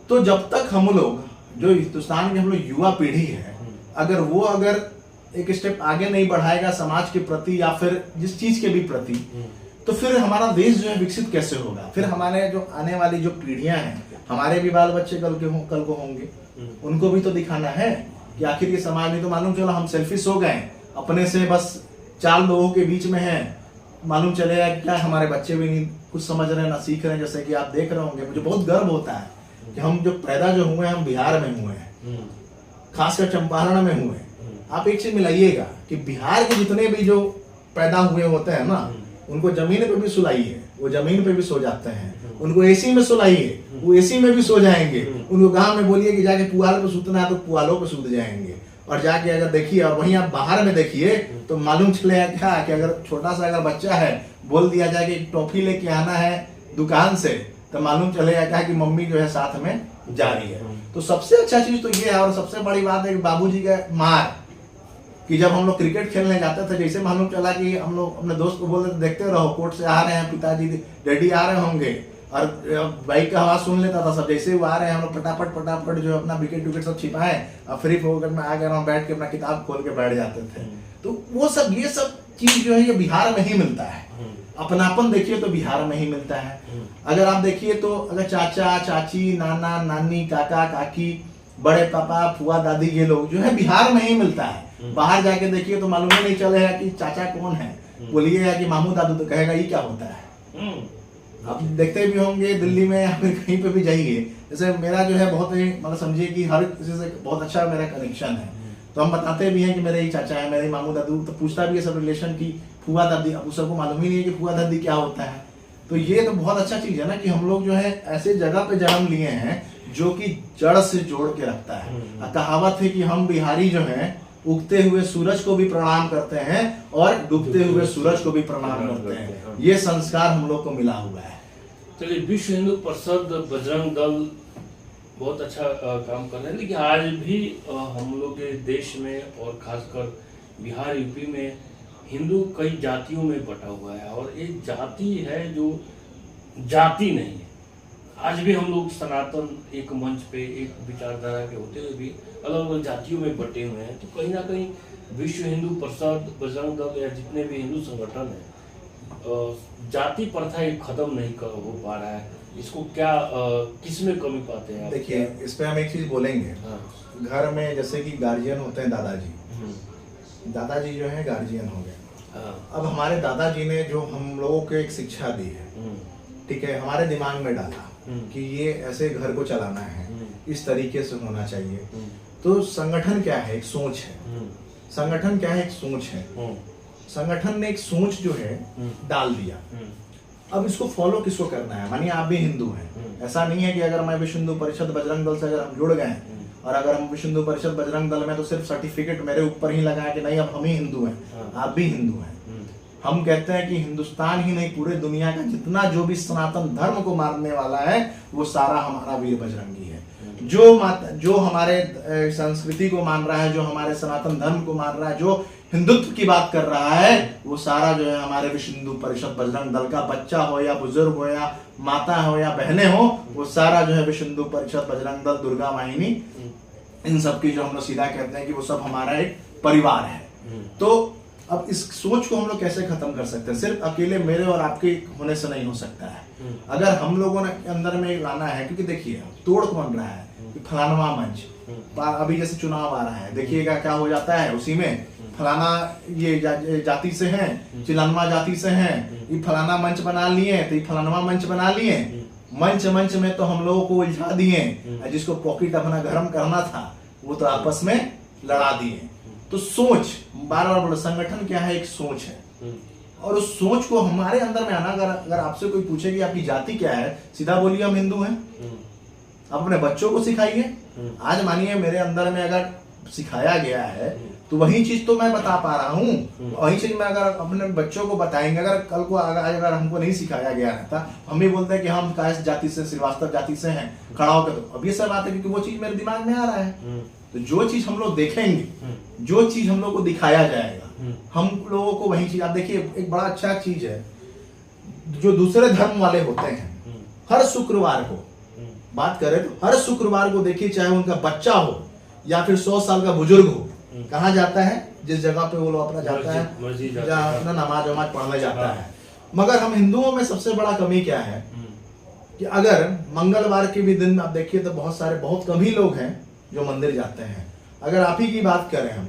तो जब तक हम लोग जो हिंदुस्तान की हम लोग युवा पीढ़ी है, अगर एक स्टेप आगे नहीं बढ़ाएगा समाज के प्रति या फिर जिस चीज के भी प्रति, तो फिर हमारा देश जो है विकसित कैसे होगा। फिर हमारे जो आने वाली जो पीढ़ियां हैं, हमारे भी बाल बच्चे कल को होंगे, उनको भी तो दिखाना है कि आखिर ये समाज नहीं तो मालूम चला हम सेल्फिश हो गए, अपने से बस 4 लोगों के बीच में है, मालूम चलेगा क्या हमारे बच्चे भी नहीं कुछ समझ रहे हैं ना सीख रहे हैं। जैसे कि आप देख रहे होंगे, मुझे बहुत गर्व होता है कि हम जो पैदा जो हुए हैं हम बिहार में हुए हैं, खासकर चंपारण में हुए हैं। आप एक चीज मिलाइएगा कि बिहार के जितने भी जो पैदा हुए होते हैं ना, उनको जमीन पे भी सुलाइए, वो जमीन पे भी सो जाते हैं। उनको एसी में सुलाइए, वो एसी में भी सो जाएंगे। उनको गांव में बोलिए कि जाके पुआल पे सूतना है तो पुआलों पे सूत जाएंगे। और जाके अगर देखिए, और वहीं आप बाहर में देखिए तो मालूम चलेगा क्या कि अगर छोटा सा अगर बच्चा है, बोल दिया जाए कि टॉफी लेके आना है दुकान से, तो मालूम चलेगा क्या कि मम्मी जो है साथ में जा रही है। तो सबसे अच्छा चीज तो ये है। और सबसे बड़ी बात है कि बाबूजी का मार, कि जब हम लोग क्रिकेट खेलने जाते थे, जैसे मालूम चला कि हम लोग अपने दोस्त को बोलते देखते रहो, कोर्ट से आ रहे हैं पिताजी डैडी आ रहे होंगे, और बाइक का आवाज सुन लेता था सब, जैसे वो आ रहे हैं हम लोग फटाफट जो अपना विकेट सब छिपाए और फ्री फोकट में आ गए, बैठ के अपना किताब खोल के बैठ जाते थे। तो वो सब ये सब चीज जो है ये बिहार में ही मिलता है। अपनापन देखिए तो बिहार में ही मिलता है। अगर आप देखिए तो अगर चाचा चाची, नाना नानी, काका काकी, बड़े पापा, फुआ दादी, ये लोग जो है बिहार में ही मिलता है। बाहर जाके देखिए तो मालूम ही नहीं चलेगा कि चाचा कौन है, बोलिएगा कि मामू दादू तो कहेगा ये क्या होता है। आप देखते भी होंगे दिल्ली में या फिर कहीं पे भी जाइए, जैसे मेरा जो है बहुत ही मतलब समझिए कि हर किसी से बहुत अच्छा मेरा कनेक्शन है, तो हम बताते भी हैं कि मेरे ही चाचा है, मेरे मामू दादू, तो पूछता भी है सब रिलेशन की फुआ दादी। अब उस सबको मालूम ही नहीं है कि फुआ दादी क्या होता है। तो ये तो बहुत अच्छा चीज है ना कि हम लोग जो है ऐसे जगह पे जन्म लिए हैं जो कि जड़ से जोड़ के रखता है। कहावत है कि हम बिहारी जो है उगते हुए सूरज को भी प्रणाम करते हैं और डूबते हुए सूरज को भी प्रणाम करते हैं। ये संस्कार हम लोग को मिला हुआ है। चलिए, विश्व हिंदू परिषद, बजरंग दल बहुत अच्छा काम कर रहे हैं, लेकिन आज भी हम लोग के देश में और खासकर बिहार यूपी में हिंदू कई जातियों में बटा हुआ है। और एक जाति है जो जाति नहीं है। आज भी हम लोग सनातन एक मंच पे एक विचारधारा के होते हुए भी अलग अलग जातियों में बटे हुए हैं। तो कहीं ना कहीं विश्व हिंदू परिषद, बजरंग दल या जितने भी हिंदू संगठन हैं, जाति प्रथा ये खत्म नहीं हो पा रहा है। इसको क्या किस में कमी पाते हैं आप? देखिए, इस पे हम एक चीज बोलेंगे। हाँ। घर में जैसे कि गार्जियन होते हैं, दादाजी जो है गार्जियन हो गए। हाँ। अब हमारे दादाजी ने जो हम लोगों को एक शिक्षा दी है, ठीक है, हमारे दिमाग में डाला कि ये ऐसे घर को चलाना है, इस तरीके से होना चाहिए। तो संगठन क्या है? एक सोच है। संगठन क्या है? एक सोच है। संगठन ने एक सोच जो है डाल दिया। अब इसको फॉलो किसको करना है? मानिए आप भी हिंदू हैं, ऐसा नहीं है कि अगर मैं विश्व हिंदू परिषद बजरंग दल से अगर हम जुड़ गए और अगर हम विश्व हिंदू परिषद बजरंग दल में तो सिर्फ सर्टिफिकेट मेरे ऊपर ही लगा कि नहीं अब हम ही हिंदू हैं, आप भी हिंदू हैं। हम कहते हैं कि हिंदुस्तान ही नहीं, पूरे दुनिया का जितना जो भी सनातन धर्म को मानने वाला है वो सारा हमारा वीर बजरंगी है। जो हमारे संस्कृति को मान रहा है, जो हमारे सनातन धर्म को मान रहा है, जो हिंदुत्व की बात कर रहा है, वो सारा जो है हमारे विश्व हिंदू परिषद बजरंग दल का बच्चा हो या बुजुर्ग हो या माता हो या बहनें हो, वो सारा जो है विश्व हिंदू परिषद बजरंग दल, दुर्गा वाहिनी, इन सब की जो हम लोग सीधा कहते हैं कि वो सब हमारा एक परिवार है। तो अब इस सोच को हम लोग कैसे खत्म कर सकते हैं? सिर्फ अकेले मेरे और आपके होने से नहीं हो सकता है। अगर हम लोगों ने अंदर में लाना है, क्योंकि देखिए तोड़ कौन रहा है कि फलाना मंच, अभी जैसे चुनाव आ रहा है, देखिएगा क्या हो जाता है, उसी में फलाना ये जाति से हैं, चिलनवा जाति से हैं, ये फलाना मंच बना लिए तो ये फलानवा मंच बना लिए। मंच में तो हम लोगों को उलझा दिए, जिसको पॉकेट अपना गर्म करना था वो तो आपस में लड़ा दिए। तो सोच, बार बार बोलो, संगठन क्या है? एक सोच है। और उस सोच को हमारे अंदर में आना, अगर आपसे कोई पूछे कि आपकी जाति क्या है, सीधा बोलिए हम हिंदू हैं। अपने बच्चों को सिखाइए। आज मानिए मेरे अंदर में अगर सिखाया गया है तो वही चीज तो मैं बता पा रहा हूँ, वही चीज मैं अगर अपने बच्चों को बताएंगे, अगर कल को अगर हमको नहीं सिखाया गया रहता, हम भी बोलते हैं कि हम कायस्थ जाति से, श्रीवास्तव जाति से हैं, खड़ा होकर, तो अब ये सब बात है क्योंकि वो चीज मेरे दिमाग में आ रहा है। तो जो चीज हम लोग देखेंगे, जो चीज हम लोग को दिखाया जाएगा, हम लोगों को वही चीज। आप देखिए एक बड़ा अच्छा चीज है, जो दूसरे धर्म वाले होते हैं, हर शुक्रवार को बात करें तो हर शुक्रवार को देखिए, चाहे उनका बच्चा हो या फिर 100 साल का बुजुर्ग हो, कहाँ जाता है? जिस जगह पे वो लोग अपना जाता है, जहाँ अपना नमाज वमाज पढ़ने जाता है। मगर हम हिंदुओं में सबसे बड़ा कमी क्या है कि अगर मंगलवार के भी दिन आप देखिए तो बहुत कम ही लोग हैं जो मंदिर जाते हैं। अगर आप ही की बात करें हम,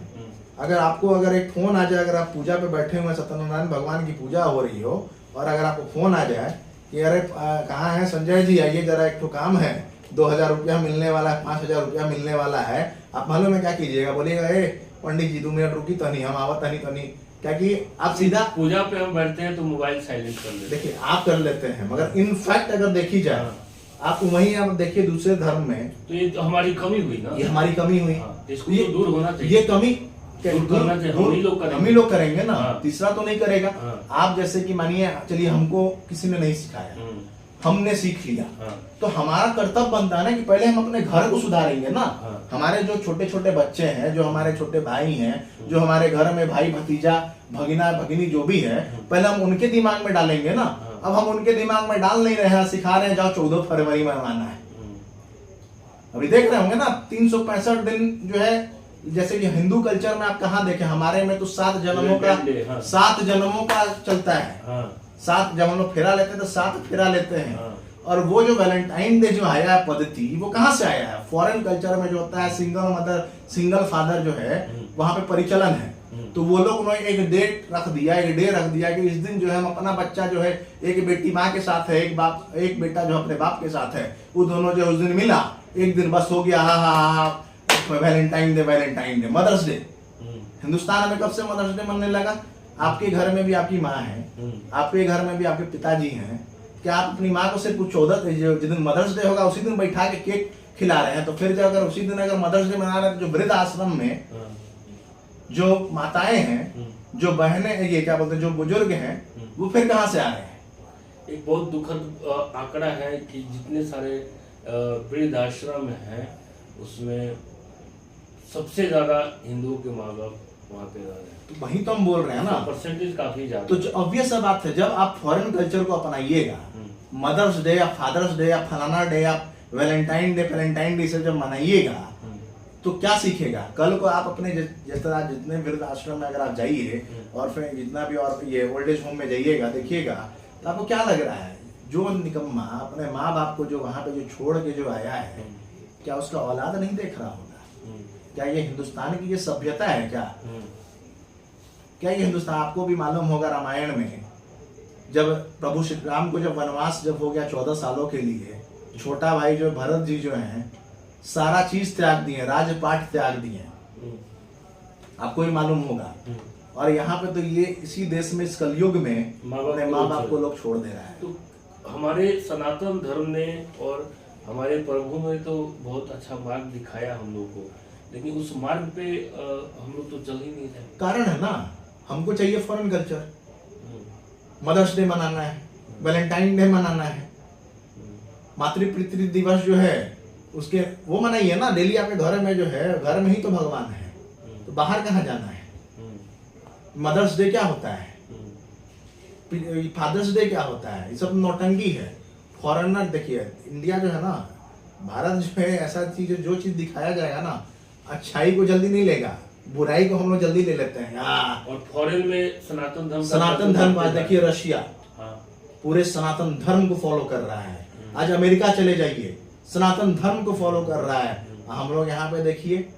अगर आपको अगर एक फोन आ जाए, अगर आप पूजा पे बैठे हुए सत्यनारायण भगवान की पूजा हो रही हो और अगर आपको फोन आ जाए कि अरे कहाँ है संजय जी, आइए जरा एक तो काम है, 2000 रुपया मिलने वाला है, 5000 रुपया मिलने वाला है, आप मालूम है क्या कीजिएगा? बोलिएगा ए पंडित जी 2 मिनट रुकी तो नहीं, हम आवत नहीं। क्या कि आप सीधा पूजा पे हम बैठते हैं तो मोबाइल साइलेंट कर लेते हैं। देखिए आप कर लेते हैं, मगर इनफैक्ट अगर देखी जाए आप वहीं आप देखिए दूसरे धर्म में, तो ये तो हमारी कमी हुई ना, ये हमारी कमी हुई। इसको तो दूर होना चाहिए। ये कमी हम ही लोग करेंगे ना, तीसरा तो नहीं करेगा। आप जैसे कि मानिए, चलिए हमको किसी ने नहीं सिखाया, हमने सीख लिया, तो हमारा कर्तव्य बनता है ना कि पहले हम अपने घर को सुधारेंगे ना। हमारे जो छोटे छोटे बच्चे हैं, जो हमारे छोटे भाई हैं, जो हमारे घर में भाई भतीजा भगिना भगिनी जो भी है, पहले हम उनके दिमाग में डालेंगे ना। अब हम उनके दिमाग में डाल नहीं रहे हैं, सिखा रहे हैं जाओ 14 फरवरी में मनाना है। अभी देख रहे होंगे ना 365 दिन जो है, जैसे कि हिंदू कल्चर में आप कहाँ देखें, हमारे में तो 7 जन्मों का चलता है। 7 जब हम लोग फेरा लेते हैं तो 7 फेरा लेते हैं। और वो जो वैलेंटाइन डे जो आया है पद्धति, वो कहाँ से आया है? फॉरेन कल्चर में जो होता है सिंगल मदर सिंगल फादर जो है वहां पे परिचलन है। तो वो लोग उन्होंने एक डेट रख दिया, एक डे रख दिया कि इस दिन जो है हम अपना बच्चा जो है, एक बेटी माँ के साथ है, एक बेटा जो अपने बाप के साथ है, वो दोनों जो उस दिन मिला, एक दिन बस हो गया, Valentine day, mother's day. Hindustan में कब से मदर्स डे मनने लगा? आपके घर में भी आपकी माँ है, आपके घर में भी आपके पिताजी हैं। क्या आप अपनी माँ को सिर्फ 14 जिस दिन मदर्स डे होगा उसी दिन बैठा के केक खिला रहे हैं? तो फिर जब अगर उसी दिन अगर मदर्स डे मना रहे हैं, तो जो वृद्ध आश्रम में जो माताएं हैं, जो बहनें, ये क्या बोलते हैं, जो बुजुर्ग हैं, वो फिर कहाँ से आ रहे हैं? एक बहुत दुखद आंकड़ा है कि जितने सारे वृद्ध आश्रम हैं उसमें सबसे ज्यादा हिंदुओं के माँ बाप वहाँ पे रह रहे हैं, तो वही तो हम बोल रहे हैं ना। परसेंटेज काफी ज्यादा। तो ऑब्वियस सा बात है, जब आप फॉरेन कल्चर को अपनाइएगा, मदर्स डे या फादर्स डे या फलाना डे या वैलेंटाइन डे से जब मनाइएगा, तो क्या सीखेगा? कल को आप अपने जितने वृद्ध आश्रम में अगर आप जाइए और फिर जितना भी और ये ओल्ड एज होम में जाइएगा, देखिएगा तो आपको क्या लग रहा है? जो निकम्मा अपने माँ बाप को जो वहाँ पे जो छोड़ के जो आया है, क्या उसका औलाद नहीं देख रहा होगा? क्या ये हिंदुस्तान की ये सभ्यता है क्या? क्या ये हिंदुस्तान? आपको भी मालूम होगा रामायण में जब प्रभु श्री राम को जब वनवास जब हो गया 14 सालों के लिए, छोटा भाई जो भरत जी जो हैं सारा चीज त्याग दिए, राजपाट त्याग दिए, आपको भी मालूम होगा। और यहाँ पे तो ये इसी देश में इस कलयुग में अपने माँ बाप को लोग छोड़ दे रहा है। तो हमारे सनातन धर्म ने और हमारे प्रभु ने तो बहुत अच्छा मार्ग दिखाया हम लोग को, लेकिन उस मार्ग पे हम लोग तो चल ही नहीं रहे। कारण है ना, हमको चाहिए फॉरेन कल्चर। मदर्स डे मनाना है, वैलेंटाइन डे मनाना है, मातृ दिवस जो है उसके वो मनाइए ना। डेली आपके घर में जो है, घर में ही तो भगवान है, तो बाहर कहाँ जाना है? मदर्स डे क्या होता है, फादर्स डे क्या होता है? ये सब नौटंकी है। फॉरेनर देखिए, इंडिया जो है ना, भारत जो है ऐसा चीज, जो चीज दिखाया जाएगा ना, अच्छाई को जल्दी नहीं लेगा, बुराई को हम लोग जल्दी ले लेते हैं। और फॉरेन में सनातन धर्म देखिए, रशिया पूरे सनातन धर्म को फॉलो कर रहा है। आज अमेरिका चले जाइए, सनातन धर्म को फॉलो कर रहा है। हम लोग यहाँ पे देखिए,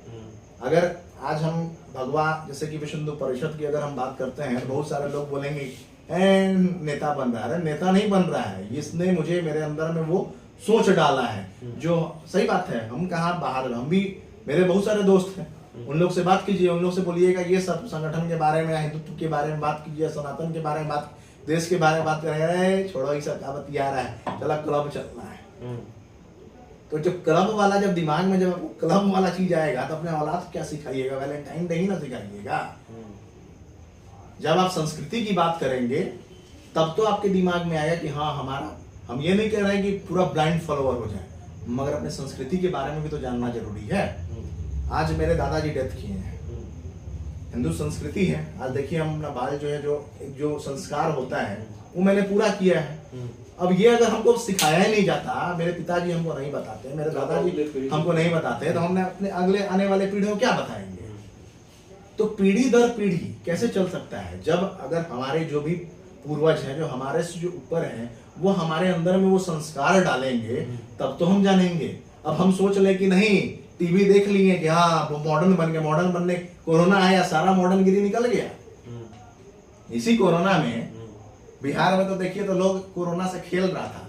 अगर आज हम भगवान जैसे कि विश्व हिंदू परिषद की अगर हम बात करते हैं, तो बहुत सारे लोग बोलेंगे नेता बन रहा है। नेता नहीं बन रहा है, इसने मुझे मेरे अंदर में वो सोच डाला है, जो सही बात है। हम कहाँ बाहर, हम भी, मेरे बहुत सारे दोस्त हैं, उन लोग से बात कीजिए, उन लोग से बोलिएगा ये सब संगठन के बारे में, हिंदुत्व के बारे में बात कीजिए, सनातन के बारे में बात, देश के बारे में बात करेंगे। छोड़ो ये सब, अब आ रहा है, चला क्लब चलना है। तो जब क्लब वाला, जब दिमाग में जब क्लब वाला चीज आएगा, तो अपने औलाद को क्या सिखाइएगा? वैलेंटाइन डे ही ना सिखाइएगा। जब आप संस्कृति की बात करेंगे, तब तो आपके दिमाग में आएगा कि हाँ हमारा, हम ये नहीं कह रहे हैं कि पूरा ब्लाइंड फॉलोअर हो जाए, मगर अपने संस्कृति के बारे में भी तो जानना जरूरी है। आज मेरे दादाजी डेथ किए हैं, हिंदू संस्कृति है। आज देखिए, हम अपना बाल जो है, जो संस्कार होता है वो मैंने पूरा किया है। अब ये अगर हमको सिखाया ही नहीं जाता, मेरे पिताजी हमको नहीं बताते, मेरे दादाजी हमको नहीं बताते, तो हमने अपने अगले आने वाले पीढ़ियों को क्या बताएंगे? तो पीढ़ी दर पीढ़ी कैसे चल सकता है, जब अगर हमारे जो भी पूर्वज हैं, जो हमारे से जो ऊपर हैं, वो हमारे अंदर में वो संस्कार डालेंगे, तब तो हम जानेंगे। अब हम सोच ले कि नहीं, टीवी देख लिए कि हाँ वो मॉडर्न बन गए, मॉडर्न बनने, कोरोना आया, सारा मॉडर्न गिरी निकल गया। इसी कोरोना में बिहार में तो देखिए, तो लोग कोरोना से खेल रहा था,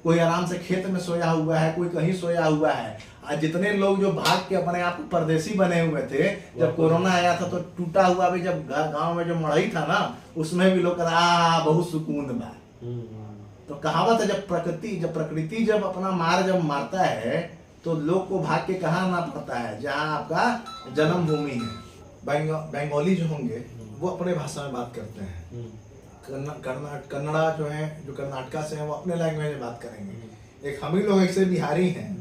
कोई आराम से खेत में सोया हुआ है, कोई कहीं सोया हुआ है। आज जितने लोग जो भाग के अपने आप को परदेसी बने हुए थे, जब कोरोना आया था, तो टूटा हुआ भी जब गांव में जो मड़ई था ना, उसमें भी लोग बहुत सुकून बा। तो कहावत है, जब प्रकृति जब अपना मार जब मारता है, तो लोग को भाग के कहाँ आना पड़ता है? जहाँ आपका जन्मभूमि है। बंगाली जो होंगे वो अपने भाषा में बात करते हैं, कन्नड़ा जो है, जो कर्नाटका से है, वो अपने लैंग्वेज में बात करेंगे। एक हम ही लोग ऐसे बिहारी हैं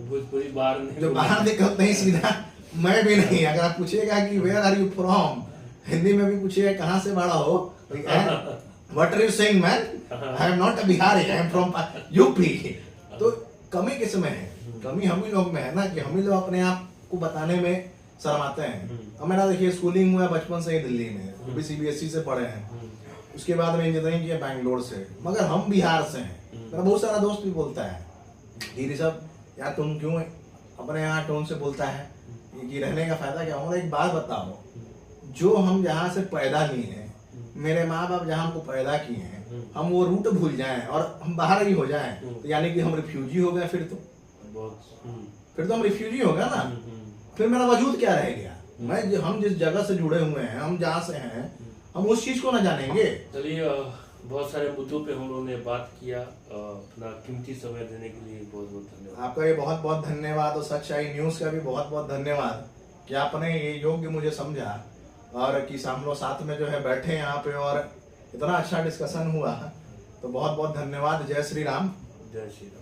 जो बाहर निकलते ही सीधा, मैं भी नहीं, अगर आप पूछिएगा कि where are you from, Hindi में भी पूछिएगा कहाँ से बड़ा हो, what are you saying man, I am not a Bihari, I am from UP. तो कमी किसमें है? कमी हम ही लोग में है ना, कि हम ही लोग अपने आप को बताने में शर्माते हैं। अब मेरा देखिए, स्कूलिंग हुआ बचपन से ही दिल्ली में, वो भी CBSE से पढ़े हैं, उसके बाद में इंजीनियरिंग किया बैंगलोर से, मगर हम बिहार से हैं। मेरा बहुत सारा दोस्त भी बोलता है कि ऋषभ यार तुम क्यों अपने यहाँ टोन से बोलता है, कि रहने का फायदा क्या? हमारा एक बात बताओ, जो हम जहाँ से पैदा लिए हैं, मेरे माँ बाप जहाँ हमको पैदा किए हैं, हम वो रूट भूल जाएं और हम बाहर ही हो जाएं, तो यानी कि हम रिफ्यूजी हो गए। फिर तो हम रिफ्यूजी हो गए ना, फिर मेरा वजूद क्या रह गया? हम जिस जगह से जुड़े हुए हैं, हम जहाँ से हैं, हम उस चीज को ना जानेंगे। चलिए, बहुत सारे मुद्दों पे हम लोगों ने बात किया, अपना कीमती समय देने के लिए बहुत बहुत धन्यवाद। आपका ये बहुत बहुत धन्यवाद, और सच्चाई न्यूज का भी बहुत बहुत धन्यवाद कि आपने ये योग्य मुझे समझा, और कि हम लोग साथ में जो है बैठे यहाँ पे और इतना अच्छा डिस्कशन हुआ, तो बहुत बहुत धन्यवाद। जय श्री राम। जय श्री राम।